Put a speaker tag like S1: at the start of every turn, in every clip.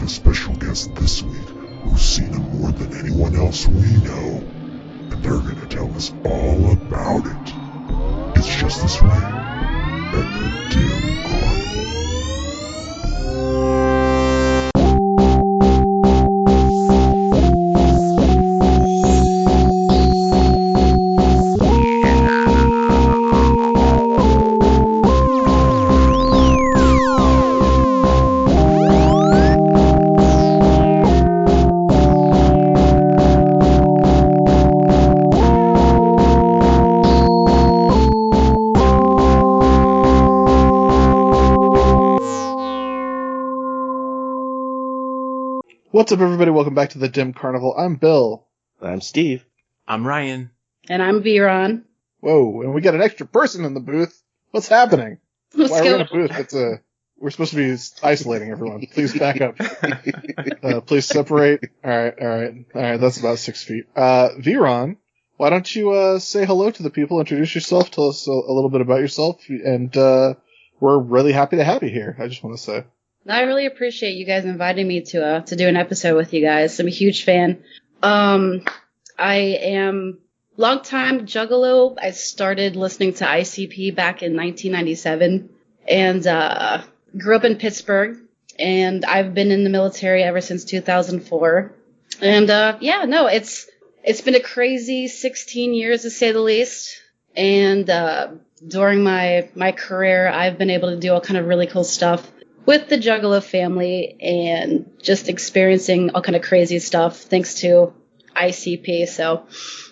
S1: have a special guest this week who's seen him more than anyone else we know, and they're gonna tell us all about it. It's just this way at the Dim Carnival.
S2: What's up, everybody? Welcome back to the Dim Carnival. I'm Bill.
S3: I'm Steve.
S4: I'm Ryan.
S5: And I'm VRon.
S2: Whoa, and we got an extra person in the booth. What's happening?
S5: What's
S2: Why are we in
S5: going
S2: a booth? We're supposed to be isolating everyone. Please back up. Please separate. All right. That's about 6 feet. VRon, why don't you say hello to the people, introduce yourself, tell us a little bit about yourself, and we're really happy to have you here. I just want to say.
S5: I really appreciate you guys inviting me to do an episode with you guys. I'm a huge fan. I am longtime juggalo. I started listening to ICP back in 1997 and grew up in Pittsburgh. And I've been in the military ever since 2004. And it's been a crazy 16 years to say the least. And during my career, I've been able to do all kind of really cool stuff with the Juggalo family and just experiencing all kind of crazy stuff thanks to ICP. So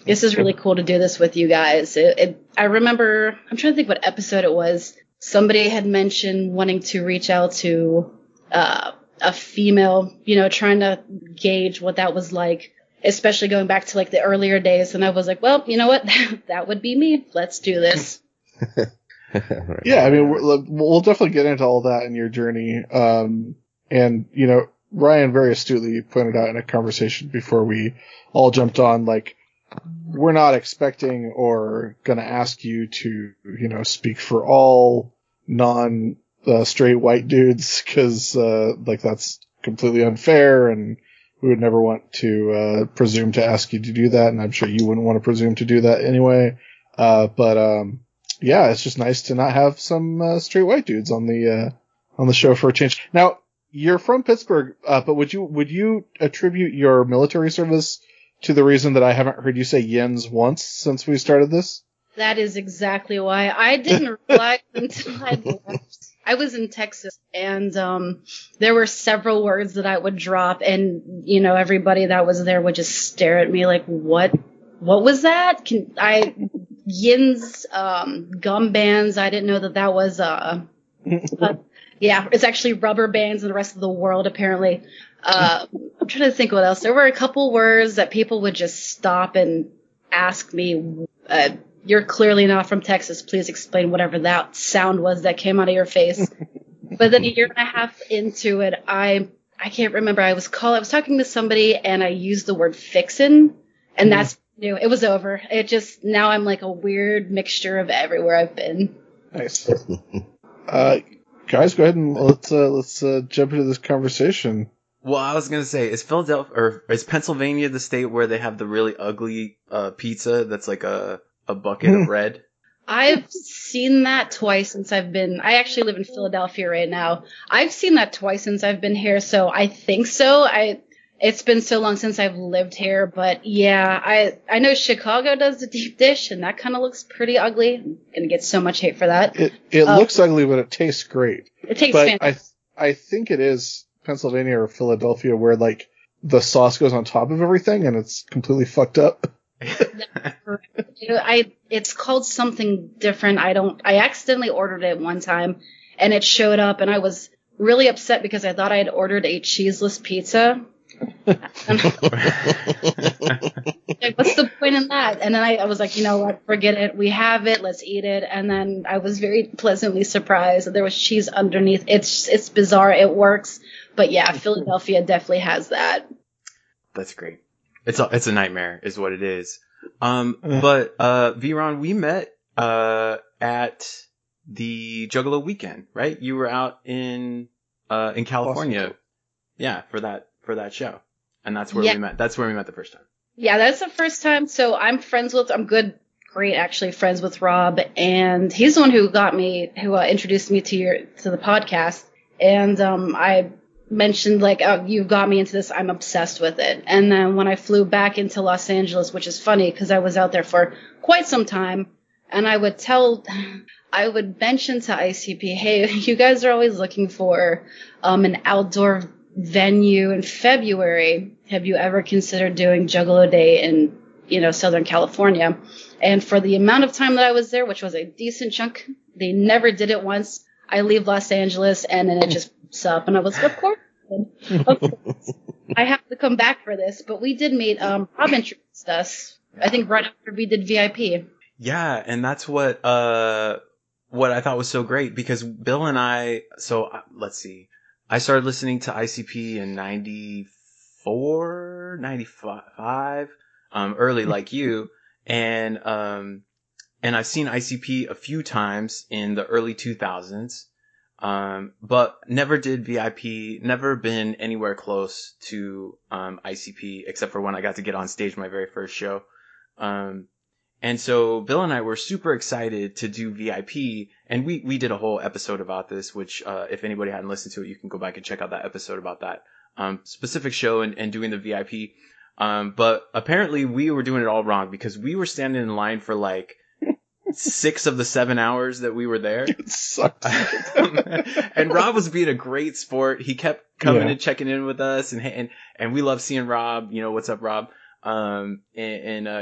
S5: this is really cool to do this with you guys. I remember, I'm trying to think what episode it was. Somebody had mentioned wanting to reach out to a female, trying to gauge what that was like, especially going back to like the earlier days. And I was like, well, you know what? That would be me. Let's do this.
S2: Yeah, I mean, we'll definitely get into all that in your journey. And, Ryan very astutely pointed out in a conversation before we all jumped on, like, we're not expecting or going to ask you to, speak for all non-straight white dudes, because, that's completely unfair, and we would never want to presume to ask you to do that, and I'm sure you wouldn't want to presume to do that anyway. Yeah, it's just nice to not have some straight white dudes on the show for a change. Now, you're from Pittsburgh, but would you attribute your military service to the reason that I haven't heard you say yens once since we started this?
S5: That is exactly why. I didn't realize until I left. I was in Texas, and there were several words that I would drop, and everybody that was there would just stare at me like, "What was that?" Yins, gum bands. I didn't know that was, yeah, it's actually rubber bands in the rest of the world, apparently. I'm trying to think what else. There were a couple words that people would just stop and ask me, you're clearly not from Texas. Please explain whatever that sound was that came out of your face. But then a year and a half into it, I can't remember. I was talking to somebody and I used the word fixin', and that's new. It was over. Now I'm like a weird mixture of everywhere I've been.
S2: Nice. Guys, go ahead and let's jump into this conversation.
S4: Well, I was gonna say, is Pennsylvania the state where they have the really ugly pizza that's like a bucket of red?
S5: I've seen that twice since I've been. I actually live in Philadelphia right now. I've seen that twice since I've been here, so I think so. It's been so long since I've lived here, but yeah, I know Chicago does the deep dish, and that kind of looks pretty ugly. I'm gonna get so much hate for that.
S2: It looks ugly, but it tastes great.
S5: It tastes fantastic.
S2: I think it is Pennsylvania or Philadelphia where like the sauce goes on top of everything, and it's completely fucked up.
S5: It's called something different. I accidentally ordered it one time, and it showed up, and I was really upset because I thought I had ordered a cheeseless pizza. Like, what's the point in that? And then I was like, you know what, forget it. We have it. Let's eat it. And then I was very pleasantly surprised that there was cheese underneath. It's bizarre. It works. But yeah, Philadelphia definitely has that.
S4: That's great. It's a nightmare, is what it is. But VRon, we met at the Juggalo weekend, right? You were out in California. for that show. And that's where we met. That's where we met the first time.
S5: Yeah, that's the first time. So I'm friends with Rob, and he's the one who introduced me to the podcast. And I mentioned you got me into this. I'm obsessed with it. And then when I flew back into Los Angeles, which is funny because I was out there for quite some time, and I would mention to ICP, hey, you guys are always looking for an outdoor venue in February. Have you ever considered doing Juggalo Day in Southern California? And for the amount of time that I was there, which was a decent chunk, they never did it once. I leave Los Angeles and then it just pops up, and I was like, of course, I have to come back for this. But we did meet. Rob introduced us, I think, right after we did VIP.
S4: Yeah, and that's what I thought was so great, because Bill and I. So let's see. I started listening to ICP in 94, 95, early like you, and I've seen ICP a few times in the early 2000s, but never did VIP, never been anywhere close to ICP, except for when I got to get on stage my very first show. And so Bill and I were super excited to do VIP, and we did a whole episode about this, which if anybody hadn't listened to it, you can go back and check out that episode about that specific show and doing the VIP. But apparently we were doing it all wrong, because we were standing in line for 6 of the 7 hours that we were there.
S2: It sucked.
S4: And Rob was being a great sport. He kept coming and checking in with us, and we love seeing Rob. What's up, Rob? And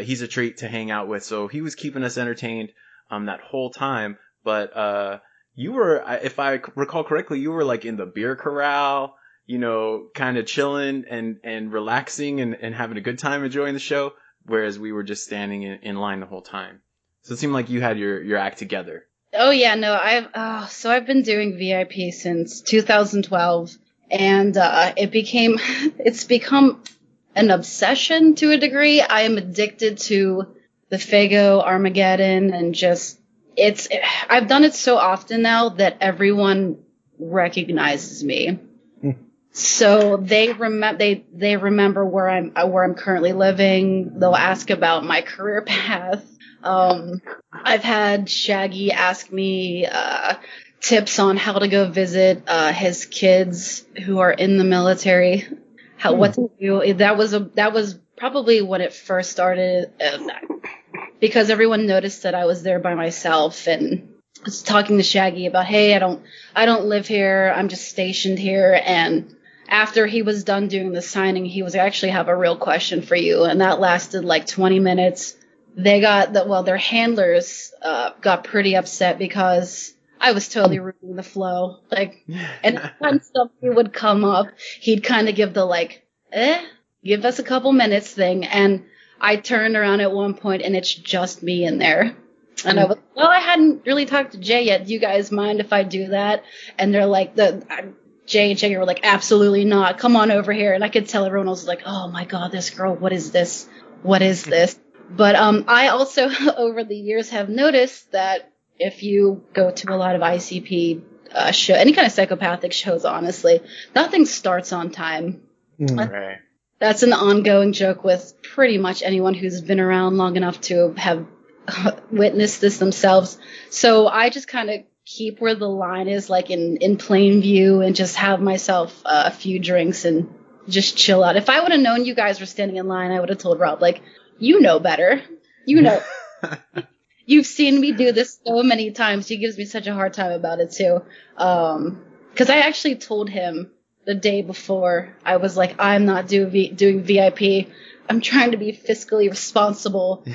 S4: he's a treat to hang out with. So he was keeping us entertained that whole time. But you were, if I recall correctly, you were in the beer corral, kind of chilling and relaxing and having a good time enjoying the show, whereas we were just standing in line the whole time. So it seemed like you had your act together.
S5: Oh yeah, no, I've been doing VIP since 2012, and it's become an obsession to a degree. I am addicted to the Fago Armageddon, and I've done it so often now that everyone recognizes me. So they remember where I'm currently living. They'll ask about my career path. I've had Shaggy ask me tips on how to go visit his kids who are in the military. What to do. That was probably when it first started, because everyone noticed that I was there by myself, and was talking to Shaggy about, hey, I don't live here, I'm just stationed here. And after he was done doing the signing, he was, I actually have a real question for you, and that lasted 20 minutes. They their handlers got pretty upset because I was totally ruining the flow. And when something would come up, he'd kind of give the give us a couple minutes thing. And I turned around at one point and it's just me in there. And I was, I hadn't really talked to Jay yet. Do you guys mind if I do that? And they're Jay and Jagger were like, absolutely not. Come on over here. And I could tell everyone was like, oh my God, this girl, what is this? What is this? But I also, over the years, have noticed that if you go to a lot of ICP show, any kind of psychopathic shows, honestly, nothing starts on time.
S4: Right.
S5: That's an ongoing joke with pretty much anyone who's been around long enough to have witnessed this themselves. So I just kind of keep where the line is, in plain view, and just have myself a few drinks and just chill out. If I would have known you guys were standing in line, I would have told Rob, you know better. You know. You've seen me do this so many times. He gives me such a hard time about it, too. Because I actually told him the day before, I was like, I'm not doing VIP. I'm trying to be fiscally responsible.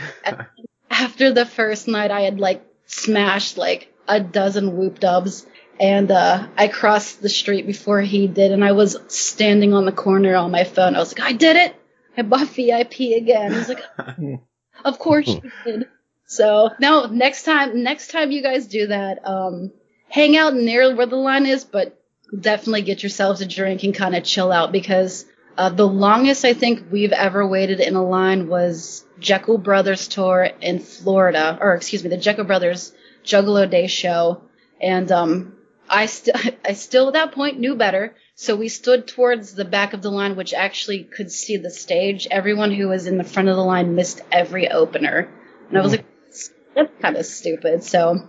S5: After the first night, I had, smashed, a dozen whoop dubs. And I crossed the street before he did, and I was standing on the corner on my phone. I was like, I did it! I bought VIP again. He's like, of course you did. So now next time you guys do that, hang out near where the line is, but definitely get yourselves a drink and kind of chill out, because the longest I think we've ever waited in a line was Jekyll Brothers tour in Florida, the Jekyll Brothers Juggalo Day show. And I still at that point knew better. So we stood towards the back of the line, which actually could see the stage. Everyone who was in the front of the line missed every opener. And I was like, that's kind of stupid. So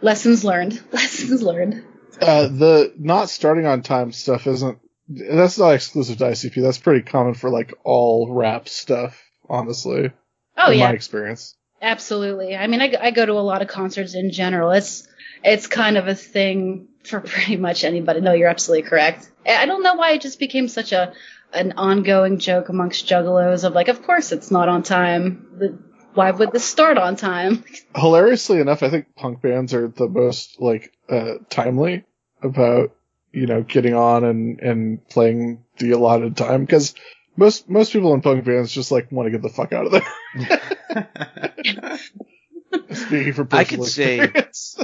S5: lessons learned. Lessons learned.
S2: The not starting on time stuff that's not exclusive to ICP. That's pretty common for like all rap stuff, honestly.
S5: Oh,
S2: in
S5: yeah.
S2: my experience.
S5: Absolutely. I mean, I go to a lot of concerts in general. It's kind of a thing for pretty much anybody. No, you're absolutely correct. I don't know why it just became such an ongoing joke amongst juggalos of like, of course it's not on time. Why would this start on time?
S2: Hilariously enough, I think punk bands are the most like timely about, you know, getting on and playing the allotted time, because most people in punk bands just like want to get the fuck out of there. Speaking for personal experience.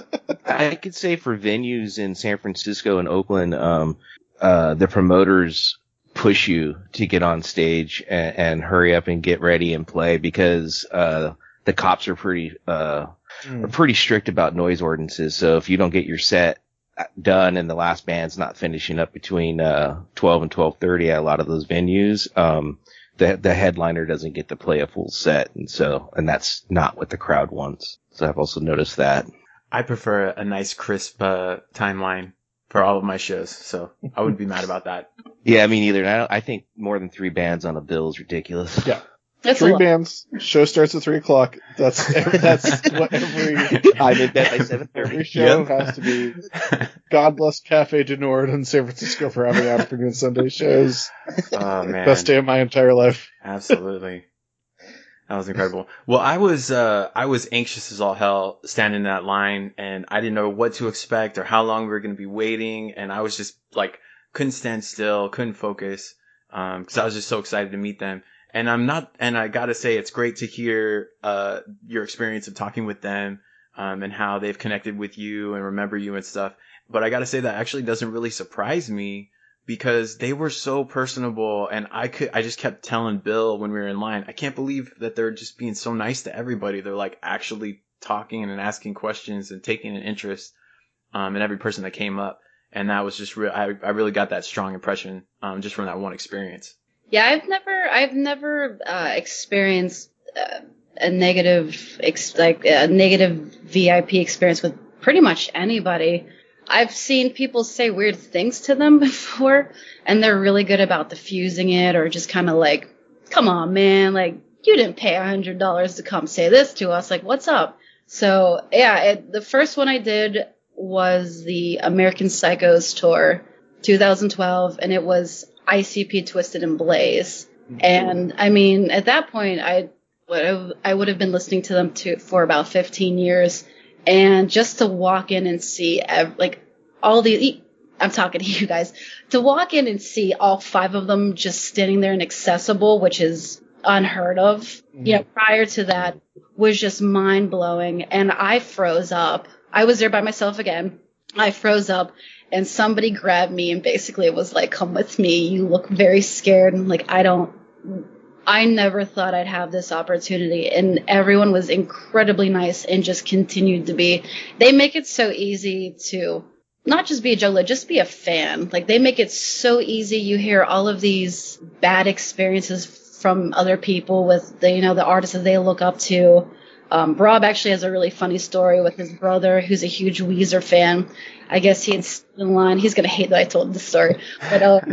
S3: I could say for venues in San Francisco and Oakland, the promoters push you to get on stage and hurry up and get ready and play, because the cops are pretty strict about noise ordinances. So if you don't get your set done and the last band's not finishing up between 12 and 12:30 at a lot of those venues, the headliner doesn't get to play a full set, and that's not what the crowd wants. So I've also noticed that.
S4: I prefer a nice crisp timeline for all of my shows, so I wouldn't be mad about that.
S3: Yeah, me neither. And I think more than 3 bands on a bill is ridiculous.
S2: Yeah.
S5: That's
S2: 3 bands. Show starts at 3:00. That's what every.
S3: I'm in bed by 7:30.
S2: Every show has to be. God bless Cafe du Nord in San Francisco for having afternoon Sunday shows.
S4: Oh man,
S2: best day of my entire life.
S4: Absolutely, that was incredible. Well, I was anxious as all hell standing in that line, and I didn't know what to expect or how long we were going to be waiting, and I was just like couldn't stand still, couldn't focus, because I was just so excited to meet them. And I gotta say, it's great to hear, your experience of talking with them, and how they've connected with you and remember you and stuff. But I gotta say that actually doesn't really surprise me, because they were so personable, and I just kept telling Bill when we were in line, I can't believe that they're just being so nice to everybody. They're like actually talking and asking questions and taking an interest, in every person that came up. And that was just I really got that strong impression, just from that one experience.
S5: Yeah, I've never experienced a negative VIP experience with pretty much anybody. I've seen people say weird things to them before, and they're really good about diffusing it, or just kind of like, "Come on, man! Like, you didn't pay $100 to come say this to us. Like, what's up?" So yeah, the first one I did was the American Psychos tour, 2012, and it was ICP, Twisted and Blaze. And I mean, at that point, I would have been listening to them for about 15 years, and just to walk in and see all the, I'm talking to you guys, to walk in and see all 5 of them just standing there and accessible, which is unheard of. Mm-hmm. You know, prior to that was just mind blowing, and I froze up. I was there by myself again. I froze up, and somebody grabbed me and basically it was like, "Come with me. You look very scared." And like, I never thought I'd have this opportunity. And everyone was incredibly nice and just continued to be. They make it so easy to not just be a juggler, just be a fan. Like, they make it so easy. You hear all of these bad experiences from other people with the artists that they look up to. Rob actually has a really funny story with his brother, who's a huge Weezer fan. I guess he had stood in line. He's going to hate that I told this story. But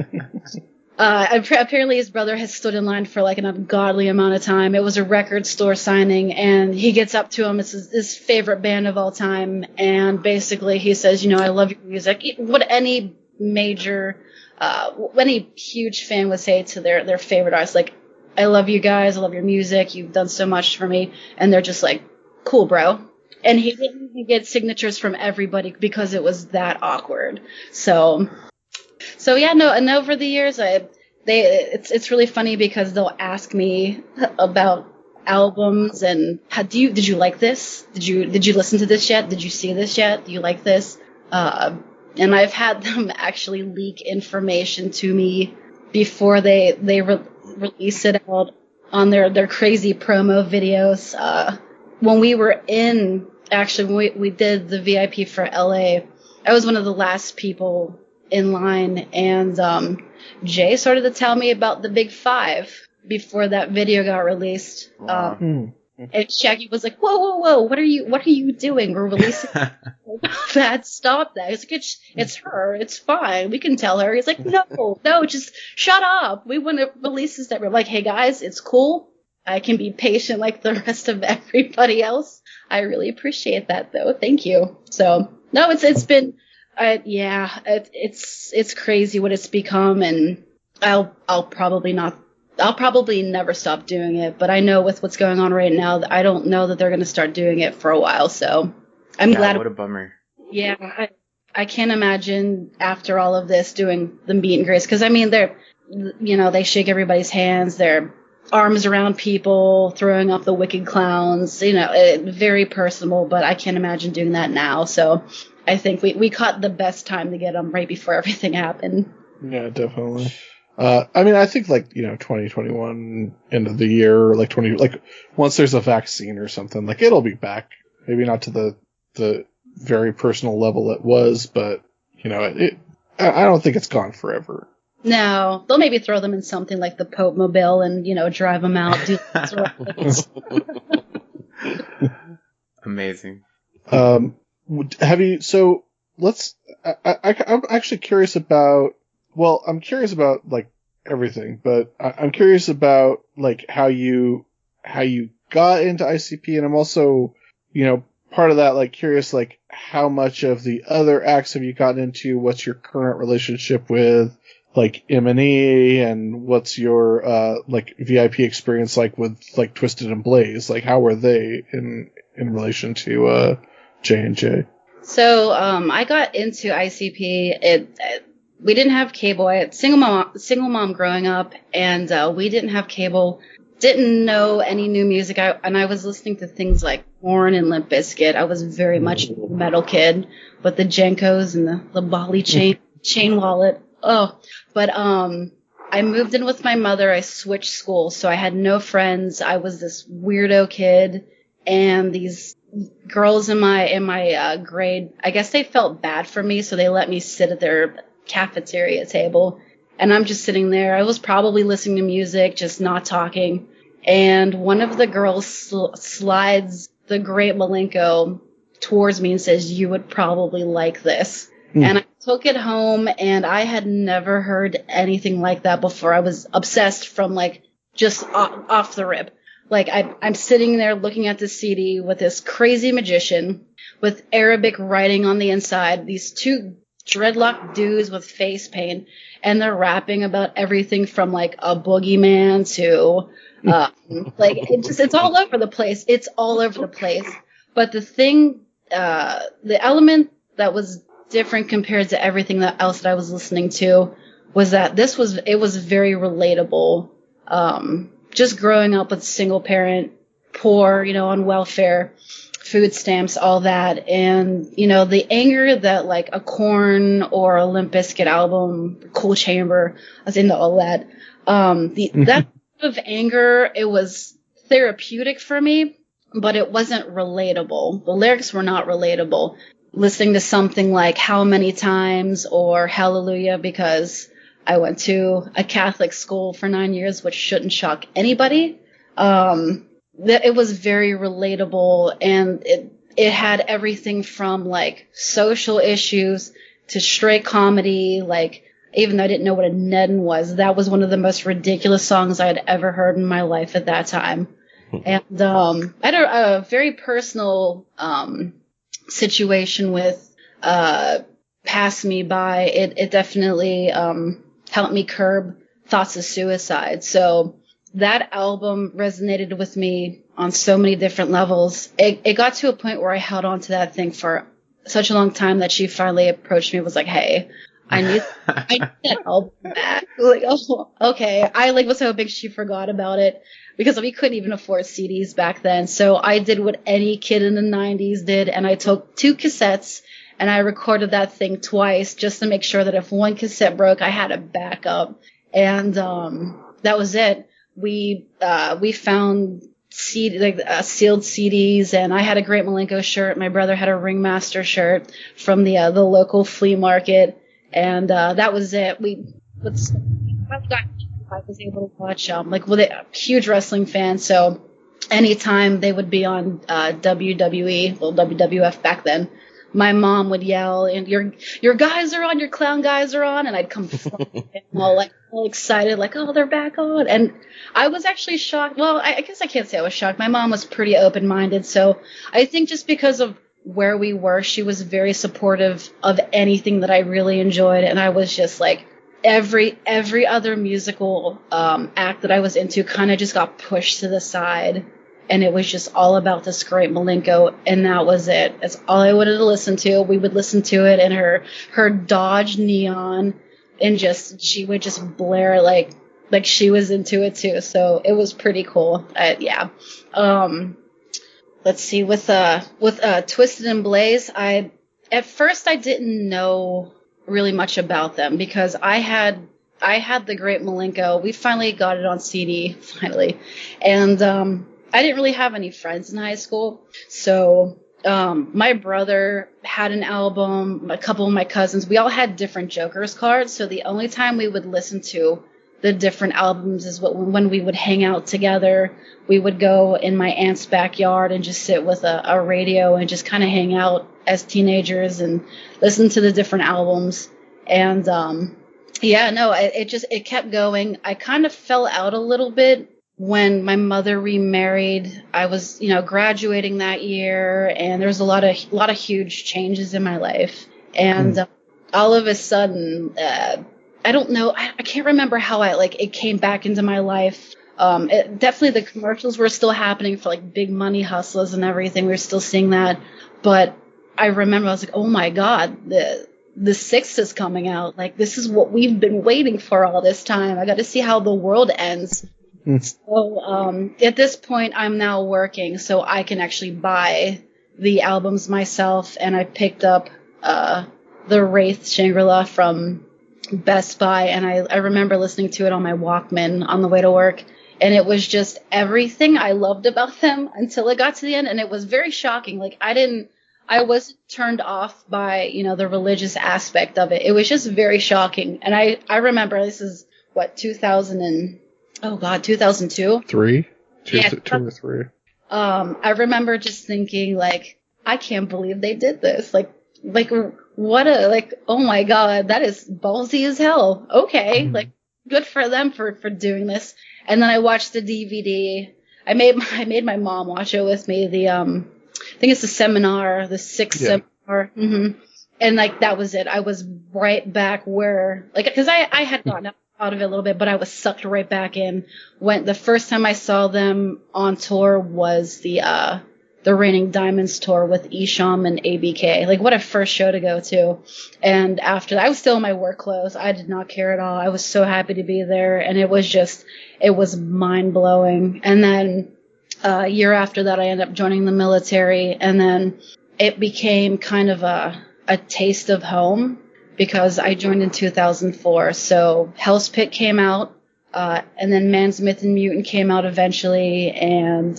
S5: apparently his brother has stood in line for like an ungodly amount of time. It was a record store signing, and he gets up to him. It's his favorite band of all time. And basically he says, "I love your music." What any huge fan would say to their favorite artist, like, "I love you guys. I love your music. You've done so much for me." And they're just like, "Cool, bro." And he didn't even get signatures from everybody because it was that awkward. So yeah, no. And over the years, it's really funny because they'll ask me about albums and did you like this? Did you listen to this yet? Did you see this yet? Do you like this? And I've had them actually leak information to me before they release it out on their crazy promo videos. When we were when we did the VIP for LA, I was one of the last people in line, and Jay started to tell me about the Big Five before that video got released.
S4: Wow.
S5: And Shaggy was like, whoa, what are you doing? We're releasing that. Stop that. He's like, it's her. It's fine. We can tell her. He's like, no, just shut up. We want to release this. We're like, hey guys, it's cool. I can be patient like the rest of everybody else. I really appreciate that though. Thank you. So no, it's been, it's crazy what it's become, and I'll probably never stop doing it, but I know with what's going on right now, I don't know that they're going to start doing it for a while, so I'm glad.
S4: What a bummer.
S5: Yeah, I can't imagine after all of this doing the meet and greets, because I mean, they shake everybody's hands, their arms around people, throwing up the wicked clowns, very personal, but I can't imagine doing that now, so I think we caught the best time to get them right before everything happened.
S2: Yeah, definitely. I mean, I think 2021 end of the year, once there's a vaccine or something, it'll be back. Maybe not to the very personal level it was, but I don't think it's gone forever.
S5: No, they'll maybe throw them in something like the Pope Mobile and drive them out.
S4: Amazing.
S2: Have you? So I'm actually curious about. Well, I'm curious about everything, but I'm curious about how you got into ICP, and I'm also part of that curious how much of the other acts have you gotten into? What's your current relationship with M&E, and what's your VIP experience with Twisted and Blaze? How were they in relation to J&J?
S5: So I got into ICP. We didn't have cable. I had single mom growing up, and we didn't have cable. Didn't know any new music. I was listening to things like VRon and Limp Bizkit. I was very much a metal kid with the Jenkos and the Bali chain wallet. Oh, but I moved in with my mother. I switched schools, so I had no friends. I was this weirdo kid, and these girls in my grade, I guess they felt bad for me, so they let me sit at their cafeteria table, and I'm just sitting there. I was probably listening to music, just not talking, and one of the girls slides the Great Malenko towards me and says, "You would probably like this." And I took it home, and I had never heard anything like that before. I was obsessed from just off the rip. I'm sitting there looking at the CD with this crazy magician with Arabic writing on the inside, these two dreadlock dudes with face paint, and they're rapping about everything from a boogeyman to it's all over the place. It's all over the place. But the element that was different compared to everything else that I was listening to was that it was very relatable. Just growing up with single parent, poor, on welfare, food stamps, all that. And, the anger that a Korn or a Limp Bizkit album, Cool Chamber, I was into all that. That of anger, it was therapeutic for me, but it wasn't relatable. The lyrics were not relatable. Listening to something like How Many Times or Hallelujah, because I went to a Catholic school for 9 years, which shouldn't shock anybody. It was very relatable, and it had everything from social issues to straight comedy. Even though I didn't know what a Nedden was, that was one of the most ridiculous songs I had ever heard in my life at that time. And I had a very personal situation with Pass Me By. It definitely helped me curb thoughts of suicide. So that album resonated with me on so many different levels. It got to a point where I held on to that thing for such a long time that she finally approached me and was like, "Hey, I need that album back." Oh, okay. I was hoping she forgot about it, because we couldn't even afford CDs back then. So I did what any kid in the 90s did, and I took 2 cassettes and I recorded that thing twice just to make sure that if one cassette broke, I had a backup. And that was it. We found sealed CDs, and I had a Great Malenko shirt. My brother had a Ringmaster shirt from the local flea market. and that was it. I was able to watch with a huge wrestling fan, so anytime they would be on WWE, well, WWF back then, my mom would yell, and your guys are on, your clown guys are on, and I'd come all excited, like, oh, they're back on. And I was actually shocked. Well, I guess I can't say I was shocked. My mom was pretty open-minded, so I think just because of where we were, she was very supportive of anything that I really enjoyed, and I was just like, every other musical act that I was into kind of just got pushed to the side, and it was just all about this great Malenko, and that was it. That's all I wanted to listen to. We would listen to it in her Dodge Neon, and she would just blare like she was into it too. So it was pretty cool. Yeah. Let's see, with Twisted and Blaze, at first I didn't know really much about them because I had the Great Malenko. We finally got it on CD, finally, and I didn't really have any friends in high school, so my brother had an album, a couple of my cousins. We all had different Joker's cards, so the only time we would listen to the different albums is when we would hang out together. We would go in my aunt's backyard and just sit with a radio and just kind of hang out as teenagers and listen to the different albums. And it kept going. I kind of fell out a little bit when my mother remarried. I was, graduating that year, and there was a lot of huge changes in my life. And all of a sudden, I don't know, I can't remember how it came back into my life. Definitely the commercials were still happening for like Big Money Hustlers and everything. We were still seeing that. But I remember I was like, oh my God, the Sixth is coming out. Like, this is what we've been waiting for all this time. I got to see how the world ends. So at this point, I'm now working, so I can actually buy the albums myself. And I picked up the Wraith Shangri-La from Best Buy, and I remember listening to it on my Walkman on the way to work. And it was just everything I loved about them until it got to the end. And it was very shocking. Like, I wasn't turned off by, the religious aspect of it. It was just very shocking. And I remember, this is what, 2002?
S2: 3?
S5: Yeah.
S2: 2 or 3.
S5: I remember just thinking, like, I can't believe they did this. Like, oh my God, that is ballsy as hell. Okay. Like, good for them for doing this. And then I watched the DVD. I made my mom watch it with me. I think it's the seminar, the Sixth seminar. Mm-hmm. And like, that was it. I was right back where, like, cause I had gotten out of it a little bit, but I was sucked right back in. The first time I saw them on tour was the Raining Diamonds tour with Isham and ABK. Like, what a first show to go to. And after that, I was still in my work clothes. I did not care at all. I was so happy to be there. And it was mind blowing. And then a year after that, I ended up joining the military. And then it became kind of a taste of home because I joined in 2004. So Hell's Pit came out, and then Man's Myth and Mutant came out eventually, and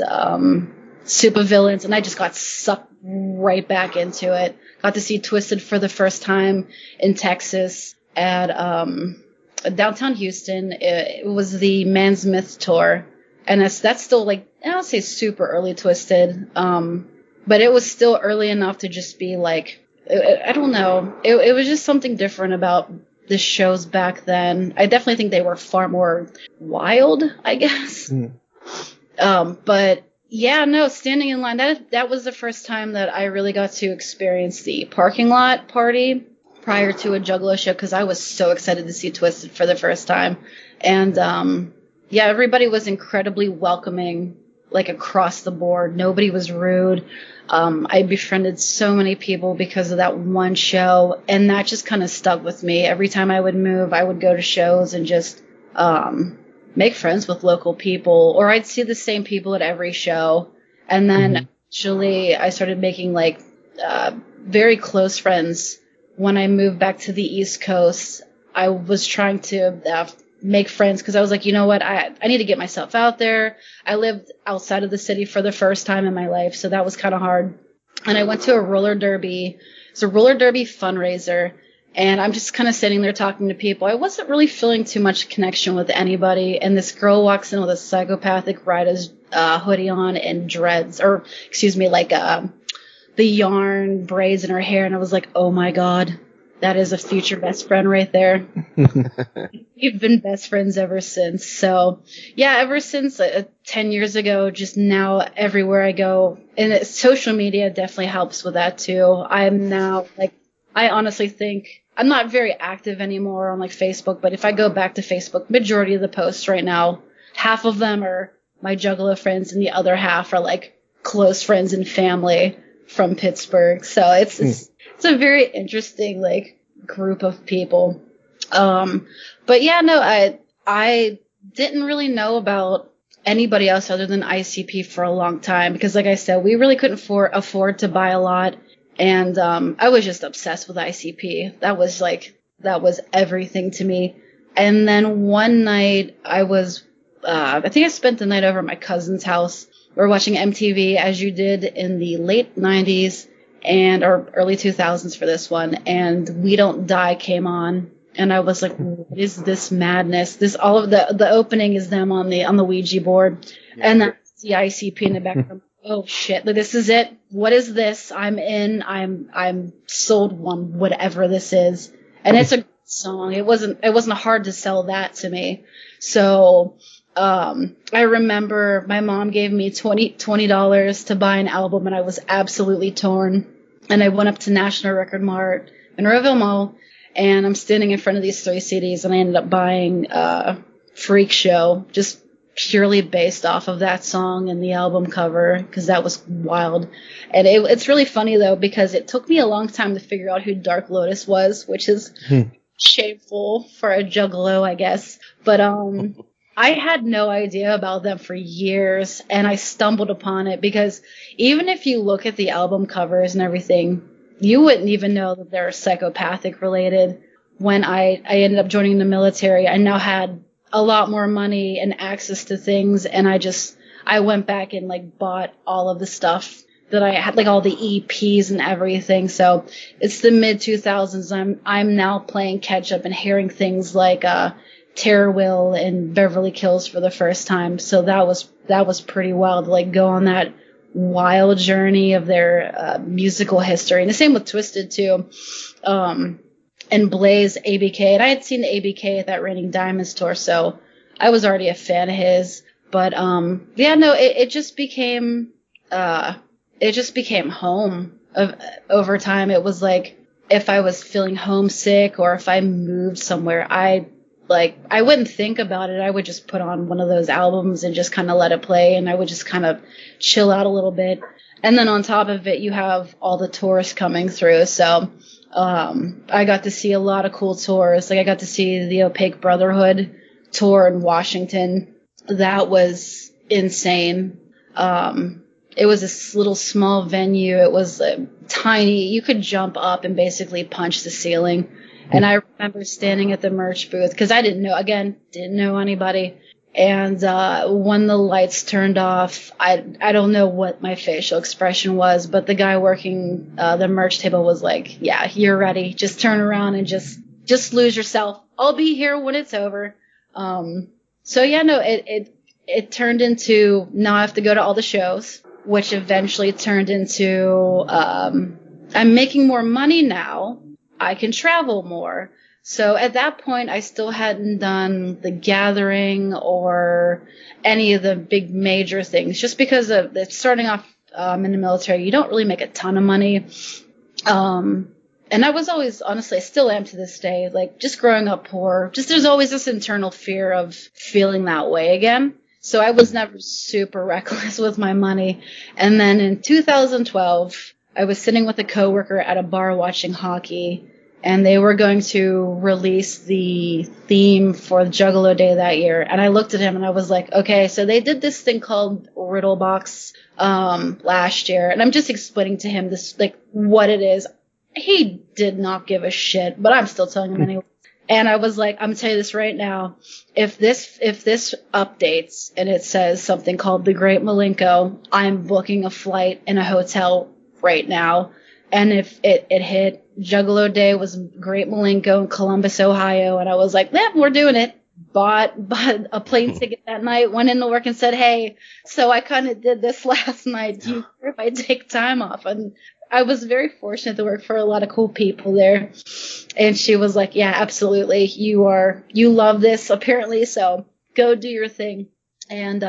S5: Supervillains, and I just got sucked right back into it. Got to see Twisted for the first time in Texas at downtown Houston. It was the Man's Myth tour, and that's still, like, I don't say super early Twisted, but it was still early enough to just be like, I don't know. It was just something different about the shows back then. I definitely think they were far more wild, I guess. But yeah, no, standing in line, that was the first time that I really got to experience the parking lot party prior to a Juggalo show, because I was so excited to see Twisted for the first time. And everybody was incredibly welcoming, like, across the board. Nobody was rude. I befriended so many people because of that one show, and that just kind of stuck with me. Every time I would move, I would go to shows and just make friends with local people, or I'd see the same people at every show. And then actually I started making, like, very close friends when I moved back to the East Coast. I was trying to make friends because I was like, you know what, I need to get myself out there. I lived outside of the city for the first time in my life, so that was kind of hard. And I went to a roller derby. It's a roller derby fundraiser, And I'm just kind of sitting there talking to people. I wasn't really feeling too much connection with anybody. And this girl walks in with a psychopathic writer's hoodie on and dreads, or excuse me, like the yarn braids in her hair. And I was like, oh my God, that is a future best friend right there. We've been best friends ever since. So yeah, ever since 10 years ago, just now everywhere I go, and social media definitely helps with that too. I'm now like, I honestly think I'm not very active anymore on like Facebook, but if I go back to Facebook, majority of the posts right now, half of them are my Juggalo friends and the other half are like close friends and family from Pittsburgh. So it's a very interesting like group of people. But yeah, no, I didn't really know about anybody else other than ICP for a long time because like I said, we really couldn't afford to buy a lot. And I was just obsessed with ICP. That was everything to me. And then one night I think I spent the night over at my cousin's house. We were watching MTV as you did in the late 90s or early 2000s for this one. And We Don't Die came on. And I was like, what is this madness? All of the opening is them on the Ouija board. Yeah. And that's the ICP in the background. Oh shit, this is it. What is this? I'm in. I'm sold one, whatever this is. And it's a good song. It wasn't hard to sell that to me. So, I remember my mom gave me $20 to buy an album and I was absolutely torn. And I went up to National Record Mart in Roeville Mall and I'm standing in front of these 3 CDs and I ended up buying, Freak Show, just purely based off of that song and the album cover because that was wild. And it's really funny though because it took me a long time to figure out who Dark Lotus was, which is shameful for a juggalo, I guess. But I had no idea about them for years and I stumbled upon it because even if you look at the album covers and everything, you wouldn't even know that they're psychopathic related. When I ended up joining the military, I now had a lot more money and access to things, and I went back and like bought all of the stuff that I had, like all the EPs and everything. So it's the mid 2000s. I'm now playing catch up and hearing things like Terror Will and Beverly Kills for the first time. So that was pretty wild to like go on that wild journey of their musical history. And the same with Twisted too. And Blaze ABK, and I had seen the ABK at that Raining Diamonds tour, so I was already a fan of his. But yeah, no, it just became home over time. It was like if I was feeling homesick or if I moved somewhere, I wouldn't think about it. I would just put on one of those albums and just kind of let it play, and I would just kind of chill out a little bit. And then on top of it, you have all the tours coming through, so. I got to see a lot of cool tours. Like I got to see the Opaque Brotherhood tour in Washington. That was insane. It was this little small venue. It was tiny. You could jump up and basically punch the ceiling. And I remember standing at the merch booth because I didn't know anybody. And when the lights turned off, I don't know what my facial expression was, but the guy working the merch table was like, yeah, you're ready. Just turn around and just lose yourself. I'll be here when it's over. So yeah, no, it turned into now I have to go to all the shows, which eventually turned into I'm making more money now. I can travel more. So at that point, I still hadn't done the Gathering or any of the big major things, just because of starting off in the military. You don't really make a ton of money. And I was always, honestly, I still am to this day, like just growing up poor, just there's always this internal fear of feeling that way again. So I was never super reckless with my money. And then in 2012, I was sitting with a coworker at a bar watching hockey. And they were going to release the theme for Juggalo Day that year. And I looked at him and I was like, okay, so they did this thing called Riddlebox last year. And I'm just explaining to him this, like, what it is. He did not give a shit, but I'm still telling him anyway. And I was like, I'm telling you this right now. If this updates and it says something called The Great Malenko, I'm booking a flight in a hotel right now. And if it hit, Juggalo Day was Great Malenko in Columbus, Ohio, and I was like, yeah, we're doing it. Bought a plane ticket that night, went into work and said, hey, so I kind of did this last night. Do you care if I take time off? And I was very fortunate to work for a lot of cool people there. And she was like, yeah, absolutely. You love this apparently, so go do your thing. And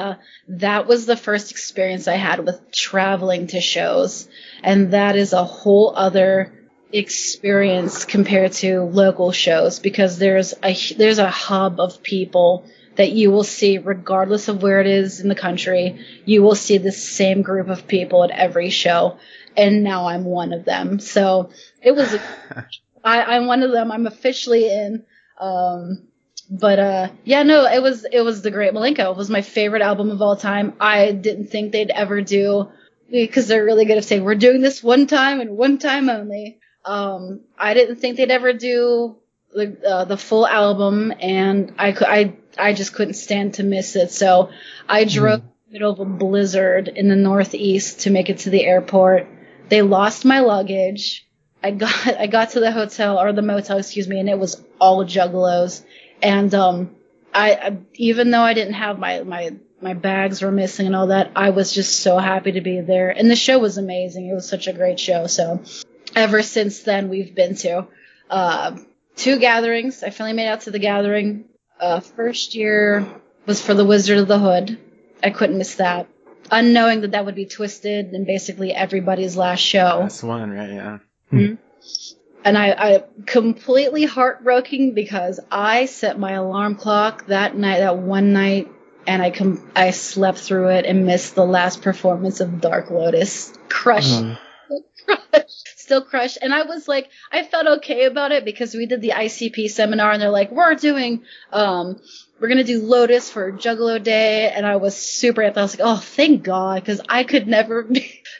S5: that was the first experience I had with traveling to shows. And that is a whole other experience compared to local shows, because there's a hub of people that you will see regardless of where it is in the country. You will see the same group of people at every show. And now I'm one of them. So it was, I'm one of them. I'm officially in. Yeah, no, it was the Great Malenko. It was my favorite album of all time. I didn't think they'd ever do, because they're really good at saying, we're doing this one time and one time only. I didn't think they'd ever do the full album, and I just couldn't stand to miss it. So I drove in the middle of a blizzard in the Northeast to make it to the airport. They lost my luggage. I got to the hotel, or the motel, excuse me, and it was all juggalos. And I even though I didn't have my bags were missing and all that, I was just so happy to be there. And the show was amazing. It was such a great show. So ever since then, we've been to 2 gatherings. I finally made out to the gathering. First year was for the Wizard of the Hood. I couldn't miss that. Unknowing that would be Twisted and basically everybody's last show.
S4: That's one, right? Yeah.
S5: Mm-hmm. And I completely heartbroken, because I set my alarm clock that one night, and I slept through it and missed the last performance of Dark Lotus. Crushed. Still crushed. And I was like, I felt okay about it, because we did the ICP seminar, and they're like, we're going to do Lotus for Juggalo Day. And I was super amped. I was like, oh, thank God, because I could never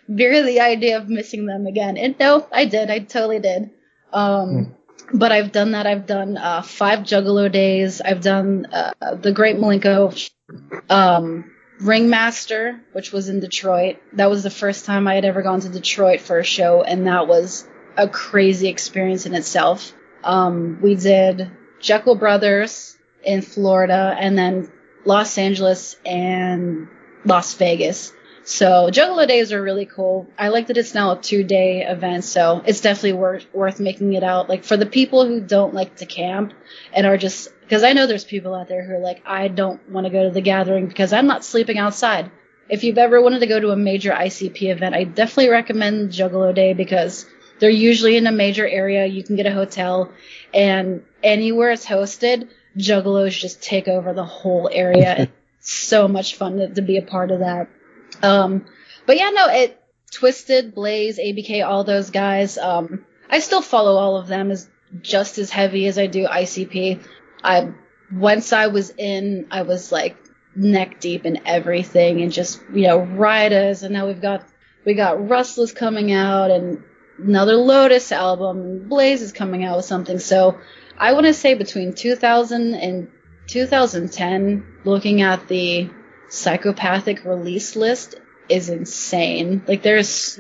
S5: bear the idea of missing them again. And no, I did. I totally did. But I've done that. I've done 5 Juggalo Days. I've done the Great Malenko, Ringmaster, which was in Detroit. That was the first time I had ever gone to Detroit for a show, and that was a crazy experience in itself. We did Jekyll Brothers in Florida, and then Los Angeles and Las Vegas. So Juggalo Days are really cool. I like that it's now a 2-day event, so it's definitely worth making it out. Like, for the people who don't like to camp and are just, because I know there's people out there who are like, I don't want to go to the gathering because I'm not sleeping outside. If you've ever wanted to go to a major ICP event, I definitely recommend Juggalo Day, because they're usually in a major area. You can get a hotel, and anywhere it's hosted, Juggalos just take over the whole area. It's so much fun to be a part of that. But yeah, no, Twisted, Blaze, ABK, all those guys, I still follow all of them just as heavy as I do ICP. Once I was in, I was like neck deep in everything, and just, Ridas, and now we got Rustless coming out, and another Lotus album, and Blaze is coming out with something. So I want to say between 2000 and 2010, looking at the psychopathic release list is insane. Like, it's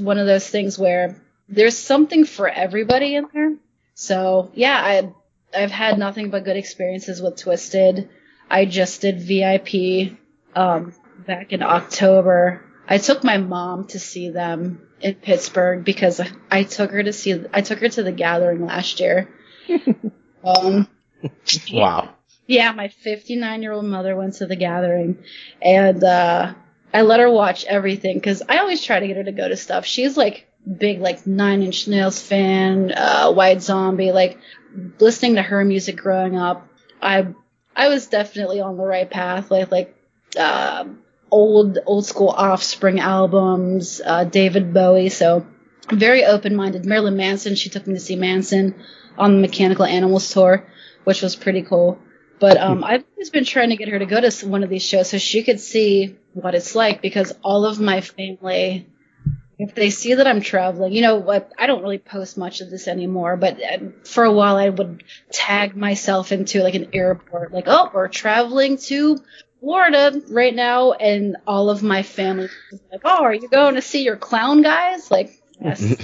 S5: one of those things where there's something for everybody in there. So yeah, I've had nothing but good experiences with Twisted. I just did VIP back in October. I took my mom to see them in Pittsburgh, because I took her to the gathering last year.
S4: Wow.
S5: Yeah, my 59-year-old mother went to the gathering, and I let her watch everything, because I always try to get her to go to stuff. She's like big, like 9 Inch Nails fan, White Zombie, like listening to her music growing up. I was definitely on the right path, like old school Offspring albums, David Bowie. So very open-minded. Marilyn Manson, she took me to see Manson on the Mechanical Animals tour, which was pretty cool. But I've always been trying to get her to go to one of these shows so she could see what it's like, because all of my family, if they see that I'm traveling, I don't really post much of this anymore, but for a while I would tag myself into like an airport, like, oh, we're traveling to Florida right now, and all of my family is like, "Oh, are you going to see your clown guys?" Like, yes.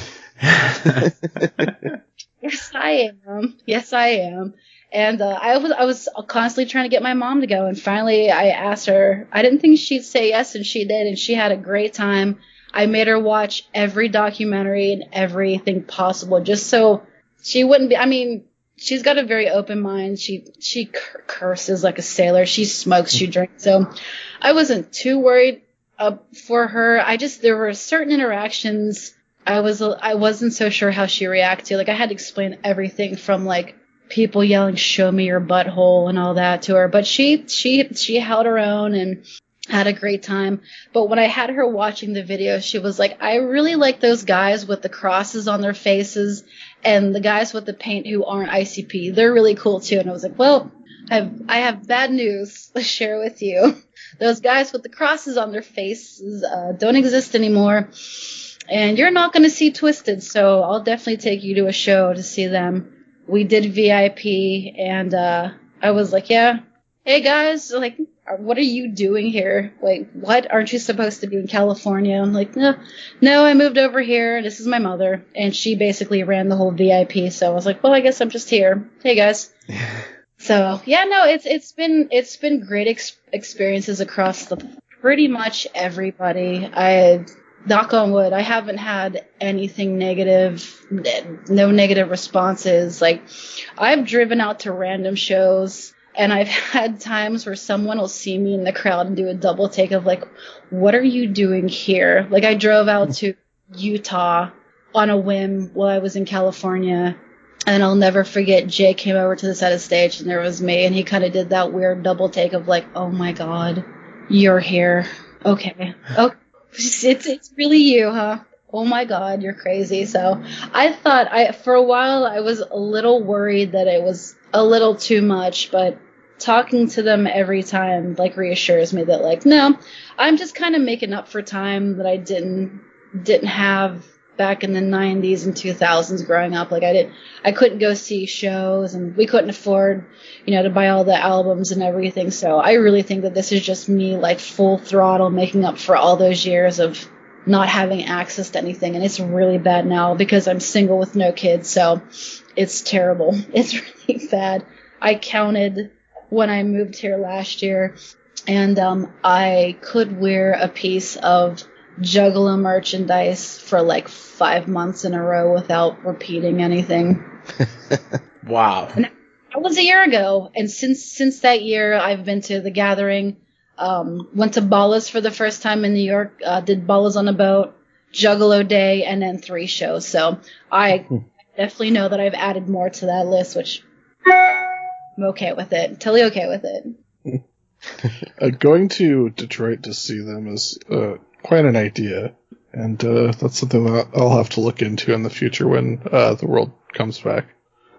S5: Yes, I am. Yes, I am. And I was constantly trying to get my mom to go, and finally I asked her. I didn't think she'd say yes, and she did, and she had a great time. I made her watch every documentary and everything possible, just so she wouldn't be. I mean, she's got a very open mind. She curses like a sailor. She smokes. She drinks. So I wasn't too worried for her. There were certain interactions I wasn't so sure how she reacted to. Like, I had to explain everything from like people yelling "show me your butthole" and all that to her, but she held her own and had a great time. But when I had her watching the video, she was like, "I really like those guys with the crosses on their faces and the guys with the paint who aren't ICP. They're really cool too." And I was like, "Well, I have bad news to share with you. Those guys with the crosses on their faces don't exist anymore. And you're not going to see Twisted, so I'll definitely take you to a show to see them." We did VIP, and I was like, "Yeah, hey guys, like, what are you doing here? Like, what? Aren't you supposed to be in California?" I'm like, no, I moved over here. This is my mother, and she basically ran the whole VIP. So I was like, "Well, I guess I'm just here. Hey guys." So yeah, no, it's been great experiences across pretty much everybody. Knock on wood, I haven't had anything negative, no negative responses. Like, I've driven out to random shows, and I've had times where someone will see me in the crowd and do a double take of like, "What are you doing here?" Like, I drove out to Utah on a whim while I was in California, and I'll never forget, Jay came over to the side of the stage, and there was me, and he kind of did that weird double take of like, "Oh my God, you're here. Okay. It's really you, huh? Oh my God, you're crazy." So I thought for a while I was a little worried that it was a little too much, but talking to them every time like reassures me that like, no, I'm just kind of making up for time that I didn't have back in the 90s and 2000s growing up. Like, I couldn't go see shows, and we couldn't afford, to buy all the albums and everything. So I really think that this is just me like full throttle making up for all those years of not having access to anything. And it's really bad now because I'm single with no kids. So it's terrible. It's really bad. I counted when I moved here last year, and I could wear a piece of juggalo merchandise for like 5 months in a row without repeating anything.
S4: Wow.
S5: And that was a year ago, and since that year I've been to the Gathering, went to Ballas for the first time in New York, did Ballas on a Boat, Juggalo Day, and then 3 shows. So I definitely know that I've added more to that list, which I'm okay with it. Totally okay with it.
S2: Going to Detroit to see them is quite an idea, and that's something that I'll have to look into in the future when the world comes back.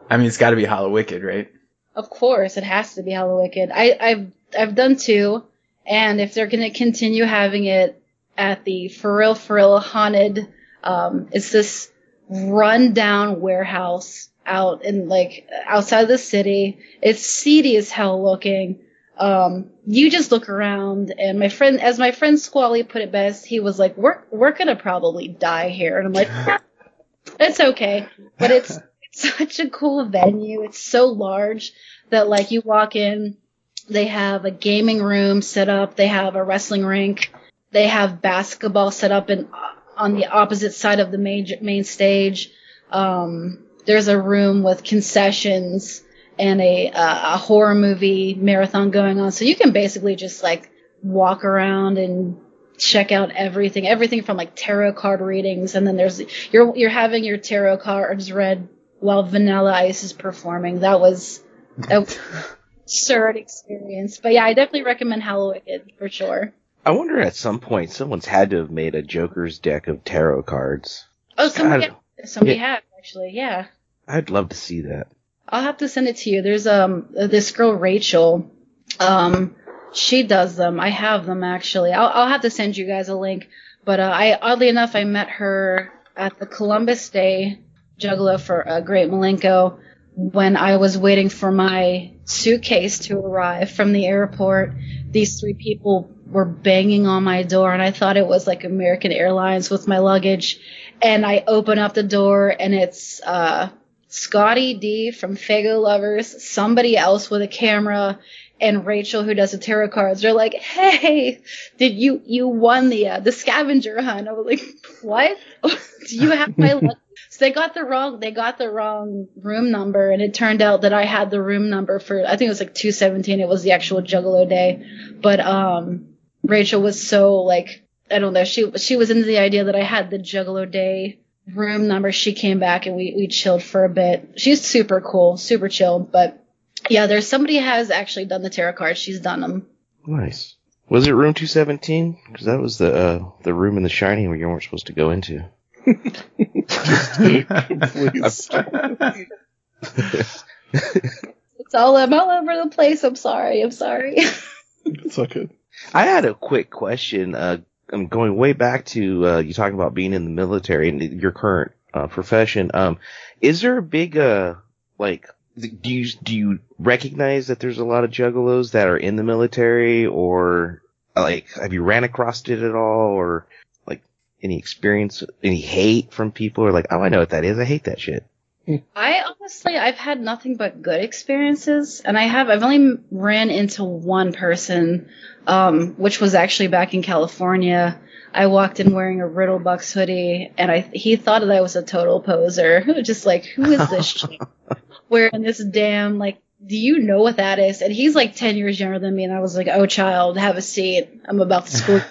S4: I mean, it's got to be Hallowicked, right?
S5: Of course, it has to be Hallowicked. I've done 2, and if they're going to continue having it at the For Real haunted, it's this run-down warehouse out in like outside the city. It's seedy as hell looking. You just look around, and my friend Squally put it best. He was like, we're gonna probably die here. And I'm like, it's okay. But it's such a cool venue. It's so large that like you walk in, they have a gaming room set up, they have a wrestling rink, they have basketball set up on the opposite side of the main stage. There's a room with concessions and a horror movie marathon going on. So you can basically just like walk around and check out everything from like tarot card readings. And then you're having your tarot cards read while Vanilla Ice is performing. That was an absurd experience. But yeah, I definitely recommend Hallowicked for sure.
S3: I wonder at some point someone's had to have made a Joker's deck of tarot cards.
S5: Oh, somebody had actually, yeah.
S3: I'd love to see that.
S5: I'll have to send it to you. There's this girl Rachel. She does them. I have them actually. I'll have to send you guys a link. But oddly enough, I met her at the Columbus Day Juggalo for Great Malenko. when I was waiting for my suitcase to arrive from the airport, these 3 people were banging on my door, and I thought it was like American Airlines with my luggage. And I open up the door, and it's Scotty D from Fago Lovers, somebody else with a camera, and Rachel, who does the tarot cards. They're like, "Hey, did you won the scavenger hunt?" I was like, "What? Do you have my luggage?" So they got the wrong room number, and it turned out that I had the room number for, I think it was like 217. It was the actual Juggalo day, but Rachel was so like, I don't know, she was into the idea that I had the Juggalo day room number. She came back and we chilled for a bit. She's super cool, super chill, but yeah, there's somebody has actually done the tarot cards. She's done them.
S3: Nice. Was it room 217? Because that was the room in The Shining where you weren't supposed to go into.
S2: Please.
S5: I'm all over the place. I'm sorry.
S2: It's okay.
S3: I had a quick question. I'm going way back to you talking about being in the military and your current profession. Is there a big like? Do you recognize that there's a lot of juggalos that are in the military, or like have you ran across it at all, or like any experience, any hate from people, or like, oh, I know what that is, I hate that shit?
S5: I've had nothing but good experiences, and I've only ran into one person, which was actually back in California. I walked in wearing a Riddlebucks hoodie, and he thought that I was a total poser. Just like, who is this shit? Wearing this damn, like, do you know what that is? And he's like 10 years younger than me, and I was like, oh, child, have a seat. I'm about to school.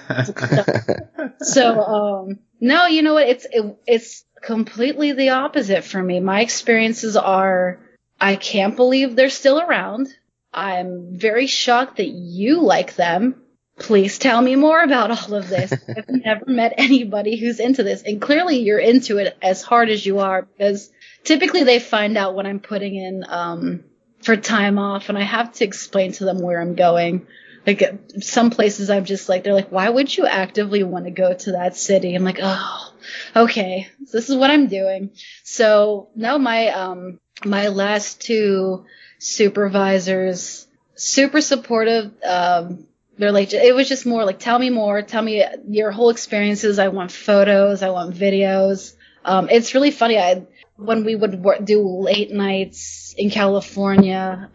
S5: So, no, you know what? It's completely the opposite for me. My experiences are, I can't believe they're still around. I'm very shocked that you like them. Please tell me more about all of this. I've never met anybody who's into this. And clearly you're into it as hard as you are, because typically they find out when I'm putting in for time off, and I have to explain to them where I'm going. Like, some places I'm just like, they're like, why would you actively want to go to that city? I'm like, oh, okay, this is what I'm doing. So no, my last 2 supervisors, super supportive. They're like, it was just more like, tell me more, tell me your whole experiences. I want photos, I want videos. It's really funny. When we would do late nights in California,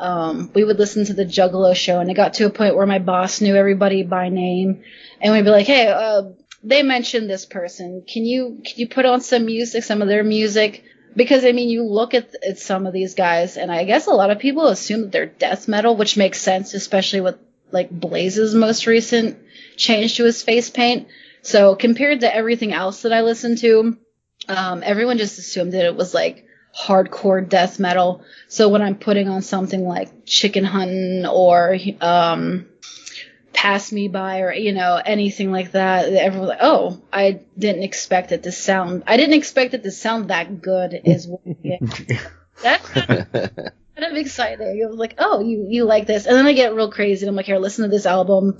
S5: we would listen to the Juggalo show, and it got to a point where my boss knew everybody by name, and we'd be like, hey, they mentioned this person. Can you put on some music, some of their music? Because, I mean, you look at some of these guys, and I guess a lot of people assume that they're death metal, which makes sense, especially with, like, Blaze's most recent change to his face paint. So compared to everything else that I listened to, everyone just assumed that it was, like, hardcore death metal. So when I'm putting on something like Chicken Huntin' or Pass Me By, or, you know, anything like that, everyone's like, oh, I didn't expect it to sound that good, is what that's kind of exciting. It was like, oh, you like this. And then I get real crazy, and I'm like, here, listen to this album.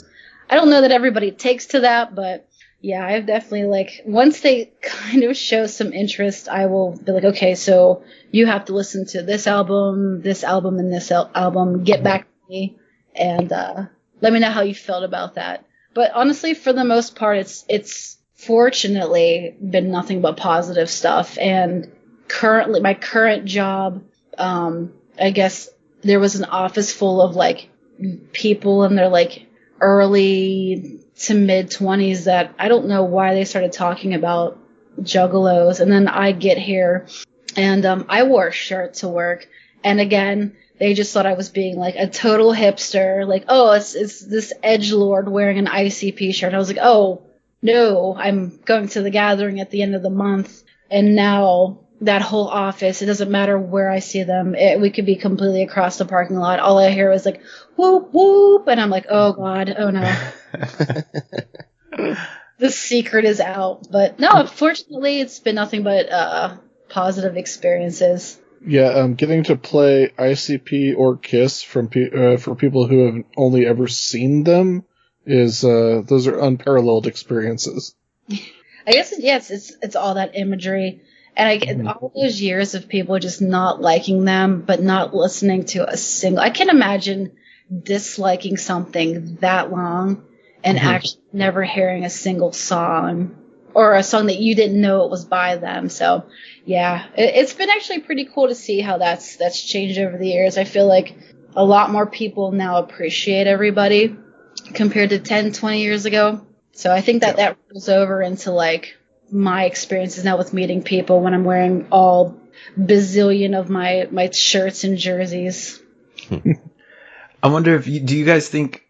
S5: I don't know that everybody takes to that, but yeah, I've definitely, like, once they kind of show some interest, I will be like, okay, so you have to listen to this album, and this album, get back to me, and let me know how you felt about that. But honestly, for the most part, it's fortunately been nothing but positive stuff. And currently, my current job, I guess there was an office full of, like, people in their, like, early to mid 20s that I don't know why they started talking about juggalos. And then I get here, and I wore a shirt to work, and again, they just thought I was being, like, a total hipster, like, oh, it's this edgelord wearing an ICP shirt. And I was like, oh no, I'm going to the gathering at the end of the month, and now that whole office, it doesn't matter where I see them, we could be completely across the parking lot. All I hear is, like, whoop whoop, and I'm like, oh god, oh no. The secret is out. But no, fortunately, it's been nothing but positive experiences.
S2: Yeah, getting to play ICP or KISS for people who have only ever seen them is those are unparalleled experiences.
S5: I guess yes, it's all that imagery, And I get all those years of people just not liking them, but not listening to a single. I can imagine disliking something that long and actually never hearing a single song or a song that you didn't know it was by them. So, yeah, it's been actually pretty cool to see how that's changed over the years. I feel like a lot more people now appreciate everybody compared to 10, 20 years ago. So I think that rolls over into like my experiences now with meeting people when I'm wearing all bazillion of my shirts and jerseys.
S4: I wonder if do you guys think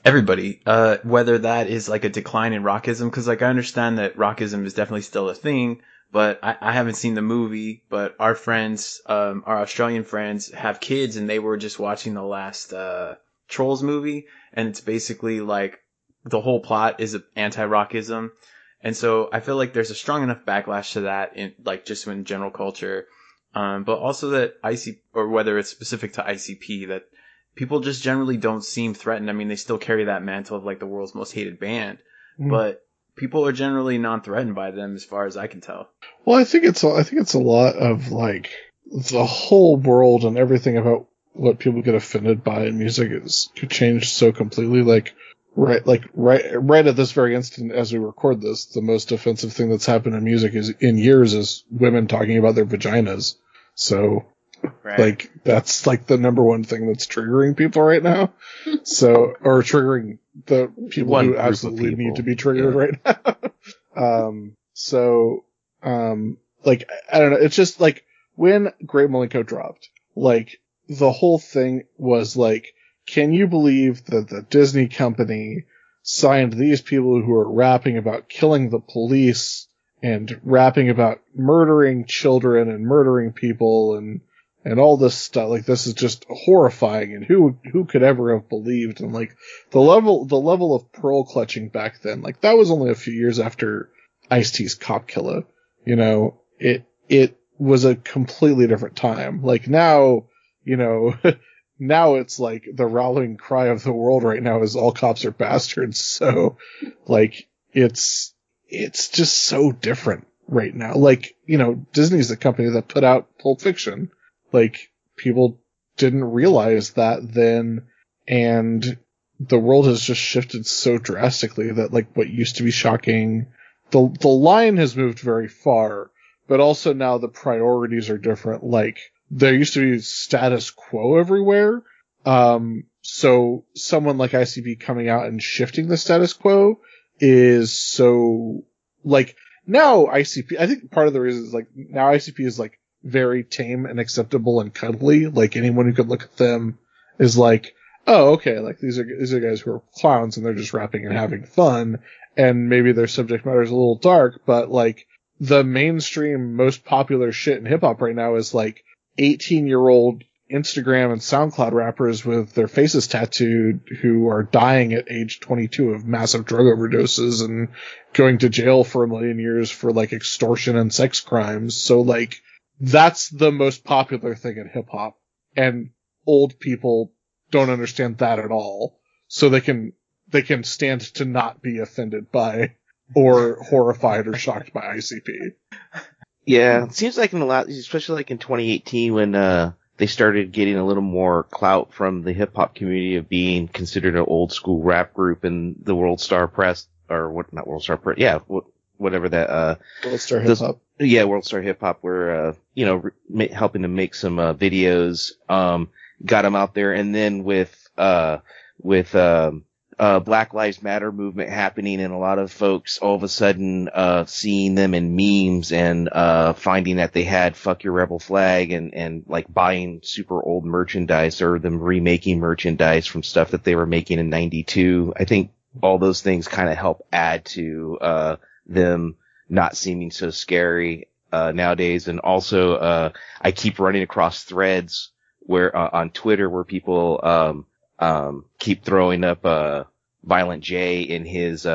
S4: everybody whether that is like a decline in rockism? Because like I understand that rockism is definitely still a thing, but I haven't seen the movie. But our friends, our Australian friends, have kids, and they were just watching the last Trolls movie, and it's basically like the whole plot is anti-rockism. And so I feel like there's a strong enough backlash to that in like just in general culture, but also that ICP, or whether it's specific to ICP, that people just generally don't seem threatened. I mean, they still carry that mantle of like the world's most hated band, but people are generally non-threatened by them as far as I can tell.
S2: Well, I think it's a lot of like the whole world and everything about what people get offended by in music could change so completely. Like right at this very instant as we record this, the most offensive thing that's happened in music is women talking about their vaginas. So like that's like the number one thing that's triggering people right now. So, or triggering the people who absolutely need to be triggered right now. Like I don't know, it's just like when Great Malenko dropped, like the whole thing was like, can you believe that the Disney company signed these people who are rapping about killing the police and rapping about murdering children and murdering people and all this stuff? Like, this is just horrifying, and who could ever have believed? And like the level of pearl clutching back then, like that was only a few years after Ice-T's Cop Killer. You know, it was a completely different time. Like now, you know, now it's like the rallying cry of the world right now is all cops are bastards. So like it's just so different right now. Like, you know, Disney's the company that put out Pulp Fiction. Like, people didn't realize that then, and the world has just shifted so drastically that like what used to be shocking, the line has moved very far, but also now the priorities are different. Like, there used to be status quo everywhere. So someone like ICP coming out and shifting the status quo is so, like, now ICP, I think part of the reason is like, now ICP is like very tame and acceptable and cuddly. Like, anyone who could look at them is like, oh, okay, like these are guys who are clowns and they're just rapping and having fun, and maybe their subject matter is a little dark, but like the mainstream most popular shit in hip hop right now is like 18-year-old Instagram and SoundCloud rappers with their faces tattooed who are dying at age 22 of massive drug overdoses and going to jail for 1 million years for like extortion and sex crimes. So like, that's the most popular thing in hip hop, and old people don't understand that at all. So they can stand to not be offended by or horrified or shocked by ICP.
S3: Yeah, it seems like in a lot, especially like in 2018 when they started getting a little more clout from the hip hop community of being considered an old school rap group in the World Star Press, or what? Not World Star Press. Yeah, whatever that. World Star Hip Hop. Yeah, World Star Hip Hop. Were you know, helping to make some videos. Got them out there, and then with Black Lives Matter movement happening, and a lot of folks all of a sudden seeing them in memes and finding that they had Fuck Your Rebel Flag and like buying super old merchandise, or them remaking merchandise from stuff that they were making in 92. I think all those things kind of help add to them not seeming so scary nowadays. And also I keep running across threads where on Twitter where people keep throwing up Violent J in his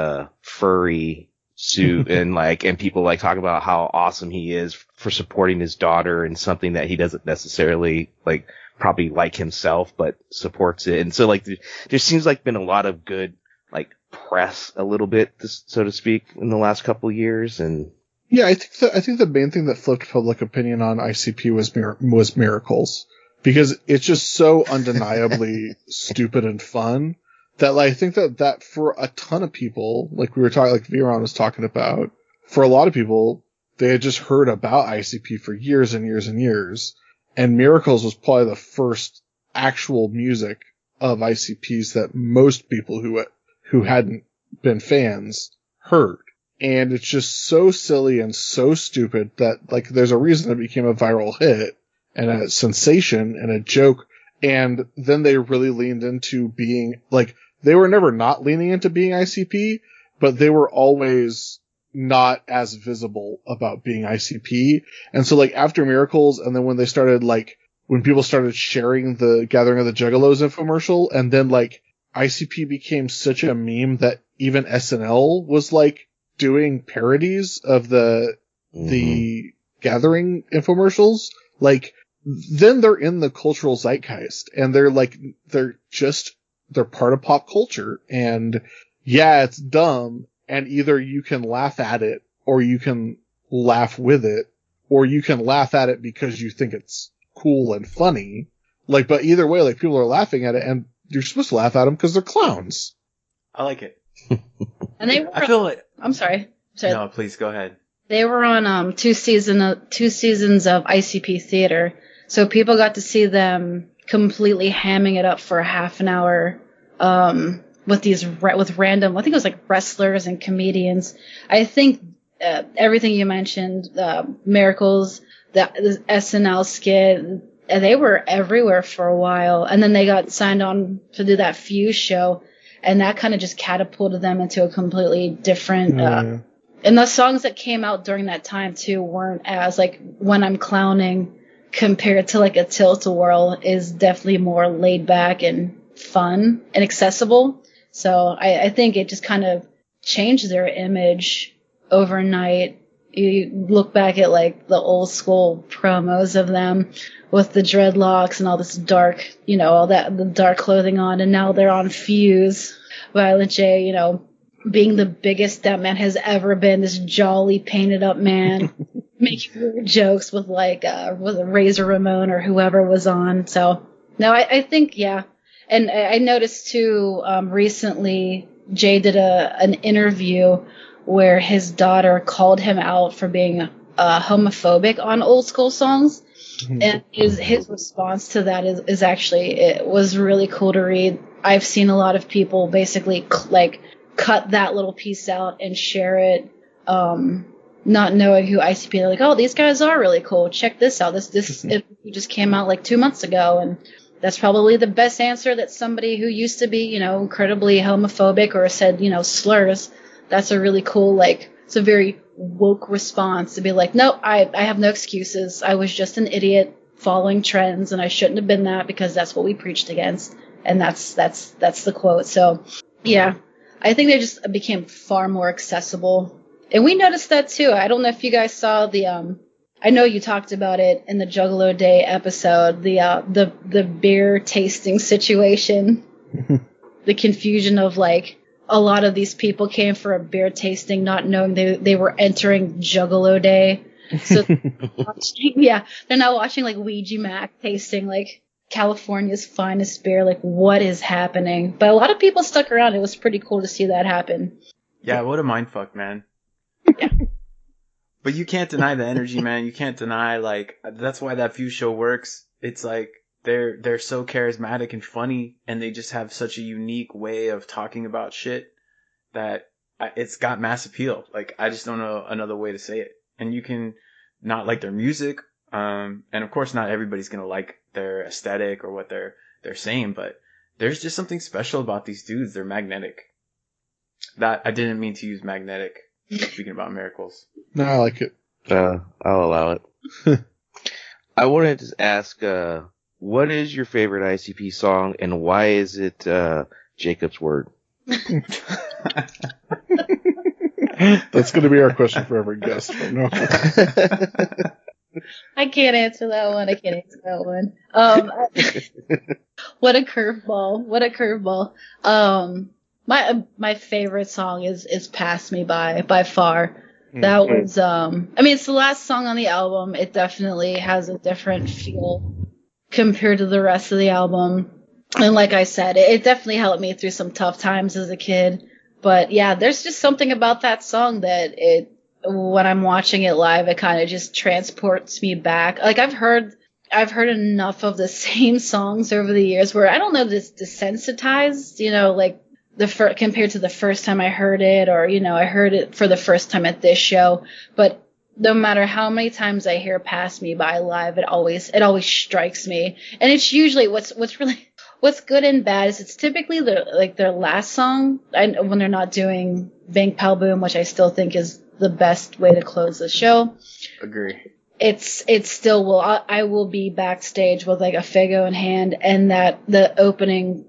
S3: furry suit and people like talk about how awesome he is for supporting his daughter and something that he doesn't necessarily like probably like himself, but supports it. And so like there seems like been a lot of good like press a little bit, so to speak, in the last couple of years. And
S2: Yeah, I think the main thing that flipped public opinion on ICP was Miracles, because it's just so undeniably stupid and fun that, like, I think that for a ton of people, like we were talking, like VRon was talking about, for a lot of people, they had just heard about ICP for years and years and years, and Miracles was probably the first actual music of ICP's that most people who hadn't been fans heard. And it's just so silly and so stupid that, like, there's a reason it became a viral hit and a sensation and a joke. And then they really leaned into being, like, they were never not leaning into being ICP, but they were always not as visible about being ICP. And so, like, after Miracles, and then when they started, like, when people started sharing the Gathering of the Juggalos infomercial, and then, like, ICP became such a meme that even SNL was, like, doing parodies of the Gathering infomercials, like, then they're in the cultural zeitgeist, and they're part of pop culture. And yeah, it's dumb, and either you can laugh at it, or you can laugh with it, or you can laugh at it because you think it's cool and funny. Like, but either way, like, people are laughing at it, and you're supposed to laugh at them because they're clowns.
S4: I like it.
S5: And they were,
S4: I feel like...
S5: I'm sorry.
S4: No, please go ahead.
S5: They were on two seasons of ICP theater, so people got to see them completely hamming it up for a half an hour with random, I think it was like wrestlers and comedians. I think everything you mentioned, Miracles, the SNL skit, they were everywhere for a while, and then they got signed on to do that Fuse show, and that kind of just catapulted them into a completely different. And the songs that came out during that time too weren't as, like, When I'm Clowning compared to, like, a Tilt-A-Whirl is definitely more laid back and fun and accessible. So I think it just kind of changed their image overnight. You look back at, like, the old school promos of them with the dreadlocks and all this dark, all that, the dark clothing on, and now they're on Fuse. Violent J, being the biggest that man has ever been, this jolly painted up man, making weird jokes with, like, was it Razor Ramon or whoever was on. So no, I think, yeah. And I noticed too, recently Jay did an interview where his daughter called him out for being homophobic on old school songs. And his response to that is actually, it was really cool to read. I've seen a lot of people basically cut that little piece out and share it, not knowing who ICP. They're like, oh, these guys are really cool. Check this out. It just came out like 2 months ago, and that's probably the best answer that somebody who used to be, incredibly homophobic or said, slurs. That's a really cool, it's a very woke response to be like, no, I have no excuses. I was just an idiot following trends, and I shouldn't have been that because that's what we preached against. And that's the quote. So, yeah. I think they just became far more accessible. And we noticed that too. I don't know if you guys saw I know you talked about it in the Juggalo Day episode, the beer tasting situation. The confusion of, like, a lot of these people came for a beer tasting not knowing they were entering Juggalo Day. So they're now watching, like, Ouija Mac tasting, like, California's finest beer. Like, what is happening? But a lot of people stuck around. It was pretty cool to see that happen.
S4: Yeah, what a mindfuck, man.
S5: Yeah.
S4: But you can't deny the energy, man. You can't deny, like, that's why that Fuse show works. It's like they're so charismatic and funny, and they just have such a unique way of talking about shit that it's got mass appeal. Like, I just don't know another way to say it. And you can not like their music, and of course not everybody's gonna like their aesthetic or what they're saying, but there's just something special about these dudes. They're magnetic. That I didn't mean to use magnetic. Speaking about Miracles.
S2: No, I like it.
S3: I'll allow it. I wanted to ask, what is your favorite ICP song, and why is it Jacob's Word?
S2: That's going to be our question for every guest from now on.
S5: I can't answer that one. What a curveball. My favorite song is Pass Me by far. That was, I mean, it's the last song on the album. It definitely has a different feel compared to the rest of the album. And like I said, it definitely helped me through some tough times as a kid. But yeah, there's just something about that song that when I'm watching it live, it kind of just transports me back. Like I've heard enough of the same songs over the years where I don't know, this desensitized, like compared to the first time I heard it, or, I heard it for the first time at this show. But no matter how many times I hear Pass Me By live, it always strikes me. And it's usually what's good and bad is it's typically their last song when they're not doing Bang Pal Boom, which I still think is the best way to close the show.
S4: Agree.
S5: It's still I will be backstage with like a Faygo in hand, and that the opening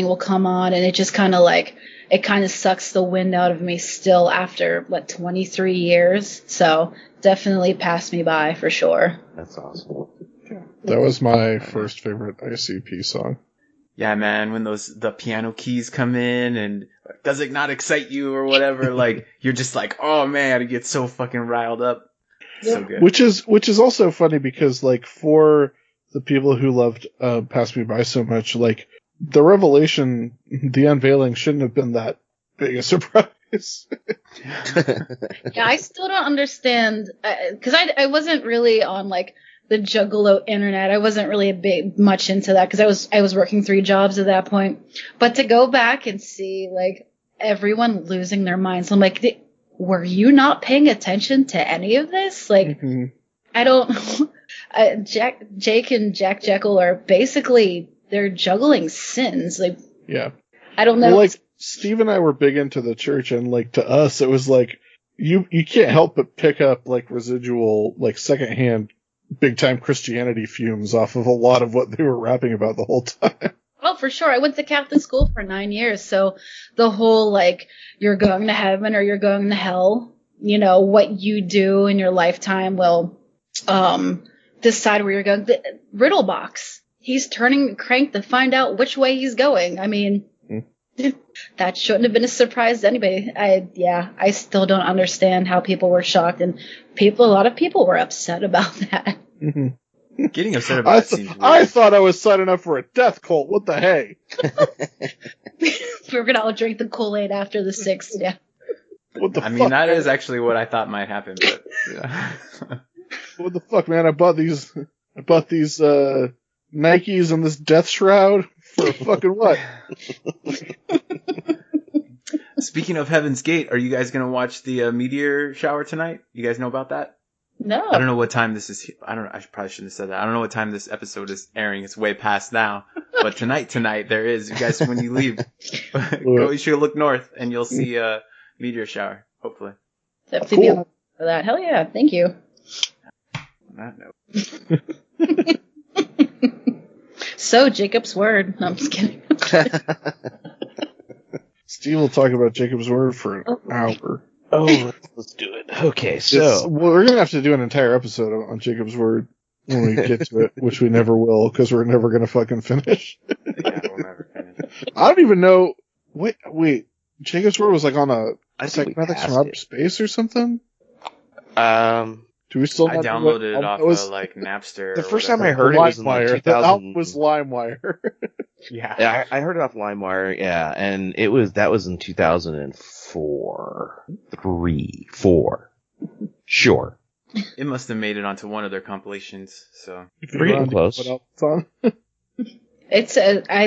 S5: will come on, and it just kind of sucks the wind out of me still after 23 years. So definitely Pass Me By for sure.
S3: That's awesome.
S2: That was my first favorite ICP song.
S4: Yeah, man, when the piano keys come in and does it not excite you or whatever, like you're just like, oh man, it gets so fucking riled up.
S5: Yeah.
S4: So good.
S2: Which is also funny because like for the people who loved Pass Me By so much, like the revelation, the unveiling shouldn't have been that big a surprise.
S5: Yeah, I still don't understand because I wasn't really on like the Juggalo internet. I wasn't really much into that because I was working 3 jobs at that point. But to go back and see like everyone losing their minds, I'm like, were you not paying attention to any of this? Like, I don't. Jake and Jack Jekyll are basically they're juggling sins. Like,
S2: yeah,
S5: I don't know.
S2: Well, like Steve and I were big into the church, and like to us, it was like you can't help but pick up like residual like secondhand big time Christianity fumes off of a lot of what they were rapping about the whole time.
S5: Oh, for sure. I went to Catholic school for 9 years, so the whole like you're going to heaven or you're going to hell, what you do in your lifetime will decide where you're going. The riddle box. He's turning the crank to find out which way he's going. I mean, that shouldn't have been a surprise to anybody. I still don't understand how people were shocked, and a lot of people were upset about that.
S2: Mm-hmm.
S4: Getting upset about it seems weird.
S2: I thought I was signing up for a death cult. What the hey?
S5: We're gonna all drink the Kool-Aid after the 6th. Yeah.
S2: What the fuck?
S4: Mean, that is actually what I thought might happen. But yeah.
S2: What the fuck, man? I bought these Nikes and this death shroud for fucking what?
S4: Speaking of Heaven's Gate, are you guys gonna watch the meteor shower tonight? You guys know about that?
S5: No.
S4: I don't know what time this is. I probably shouldn't have said that. I don't know what time this episode is airing. It's way past now. But tonight there is. You guys, when you leave, you should look north and you'll see a meteor shower. Hopefully.
S5: Definitely be on for that. Hell yeah! Thank you.
S4: On that
S5: note. So Jacob's word. No, I'm just kidding.
S2: Steve will talk about Jacob's word for an hour.
S3: Oh, let's do it. Okay, so
S2: we're gonna have to do an entire episode on Jacob's word when we get to it, which we never will because we're never gonna fucking finish.
S4: Yeah, we'll never finish.
S2: I don't even know. Wait. Jacob's word was like on a Psychonetics from Outer Space or something. Do we still?
S4: I downloaded it off of like Napster.
S3: The first time I heard it was in like 2000.
S2: The album was LimeWire.
S4: Yeah,
S3: I heard it off LimeWire. Yeah, and that was in 2004, 4. Sure.
S4: It must have made it onto one of their compilations. So
S3: we're getting close.
S5: I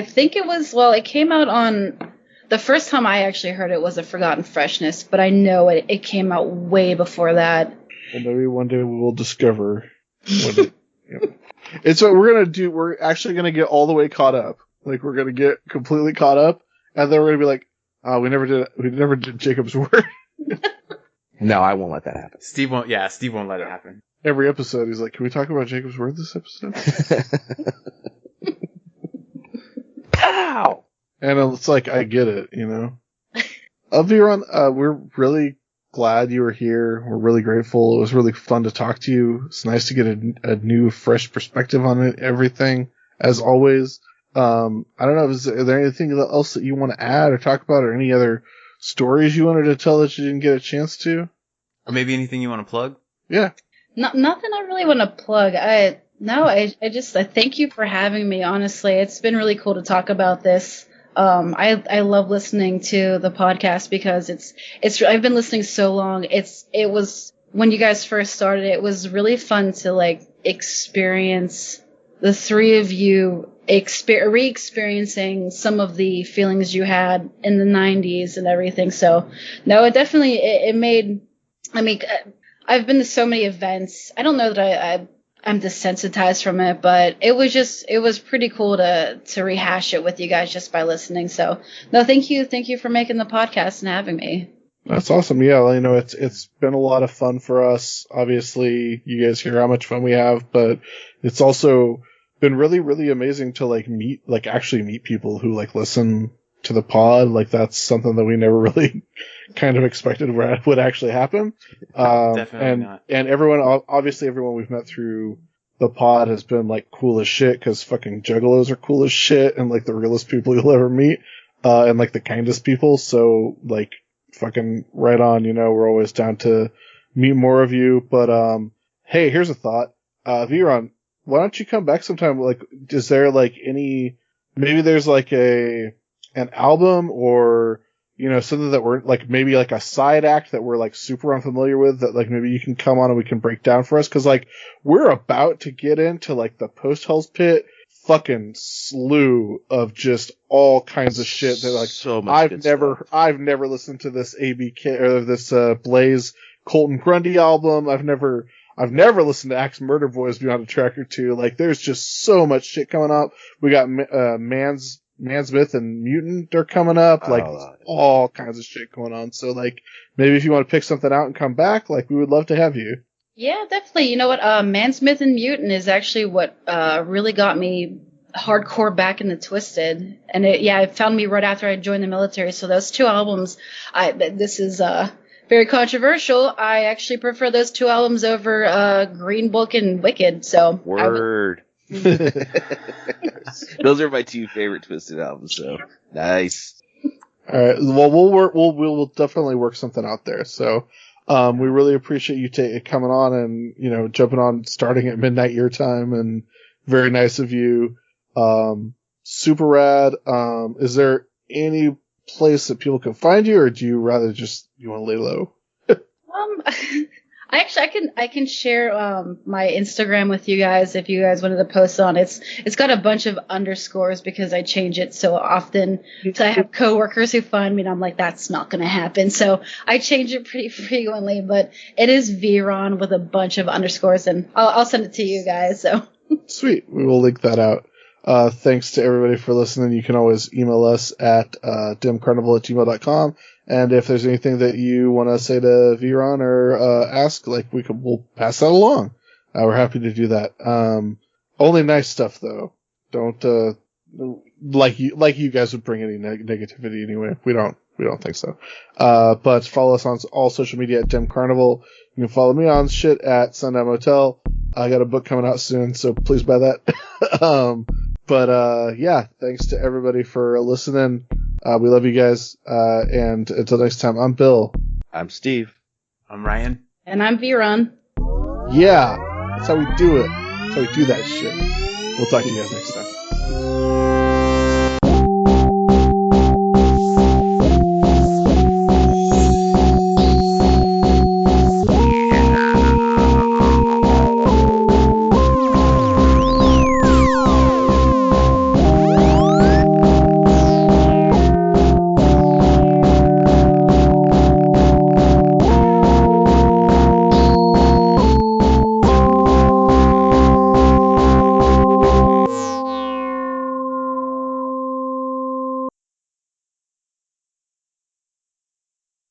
S5: think it was. Well, it came out on. The first time I actually heard it was a Forgotten Freshness, but I know it came out way before that.
S2: Well, maybe one day we will discover. It's what we're gonna do. We're actually gonna get all the way caught up. Like we're gonna get completely caught up, and then we're gonna be like, we never did Jacob's word.
S3: No, I won't let that happen.
S4: Steve won't let it happen.
S2: Every episode, he's like, "Can we talk about Jacob's word this episode?"
S3: Ow!
S2: And it's like, I get it, VRon, we're really glad you were here. We're really grateful. It was really fun to talk to you. It's nice to get a new, fresh perspective on it, everything, as always. I don't know, is there anything else that you want to add or talk about, or any other stories you wanted to tell that you didn't get a chance to?
S4: Or maybe anything you want to plug?
S2: Yeah.
S5: Nothing I really want to plug. I thank you for having me. Honestly, it's been really cool to talk about this. I love listening to the podcast because I've been listening so long. It was when you guys first started. It was really fun to like experience the three of you re-experiencing some of the feelings you had in the 90s and everything. So no, it definitely it made. I mean, I've been to so many events. I don't know that I'm desensitized from it, but it was pretty cool to rehash it with you guys just by listening. So no, thank you for making the podcast and having me.
S2: That's awesome. Yeah, well, you know, it's been a lot of fun for us. Obviously, you guys hear how much fun we have, but it's also been really, really amazing to actually meet people who like listen to the pod. Like that's something that we never really kind of expected would actually happen.
S4: Definitely not.
S2: And everyone we've met through the pod has been like cool as shit because fucking juggalos are cool as shit and like the realest people you'll ever meet, and like the kindest people. So like fucking right on, you know, we're always down to meet more of you. But, hey, here's a thought. VRon, why don't you come back sometime? Like, is there like maybe there's like an album or, you know, something that we're like, maybe like a side act that we're like super unfamiliar with that like maybe you can come on and we can break down for us. Cause like we're about to get into like the post Hell's Pit fucking slew of just all kinds of shit that like
S3: so much
S2: I've never listened to this ABK or this Blaze Colton Grundy album. I've never listened to Axe Murder Boys Beyond a Track or Two. Like there's just so much shit coming up. We got Mansmith and Mutant are coming up. Like all kinds of shit going on. So like maybe if you want to pick something out and come back, like we would love to have you.
S5: Yeah, definitely. You know what? Mansmith and Mutant is actually what really got me hardcore back into Twisted, and it found me right after I joined the military. So those two albums, this is very controversial. I actually prefer those two albums over Green Book and Wicked. So
S3: word. Those are my two favorite Twisted albums. So nice.
S2: All right. Well, we'll definitely work something out there. So. We really appreciate you coming on and, you know, jumping on starting at midnight your time, and very nice of you. Super rad. Is there any place that people can find you, or do you rather you want to lay low?
S5: I can share my Instagram with you guys if you guys wanted to post on. It's got a bunch of underscores because I change it so often. So I have coworkers who find me and I'm like, that's not going to happen. So I change it pretty frequently, but it is VRon with a bunch of underscores, and I'll send it to you guys. So
S2: sweet, we will link that out. Thanks to everybody for listening. You can always email us at dimcarnival@gmail.com. And if there's anything that you want to say to VRon or ask, like we'll pass that along. We're happy to do that. Only nice stuff though. Don't like you guys would bring any negativity anyway. We don't think so. But follow us on all social media at Dim Carnival. You can follow me on shit at Sundown Motel. I got a book coming out soon, so please buy that. But yeah, thanks to everybody for listening. We love you guys. And until next time, I'm Bill.
S3: I'm Steve.
S4: I'm Ryan.
S5: And I'm VRon.
S2: Yeah, that's how we do it. That's how we do that shit. We'll talk to you guys next time.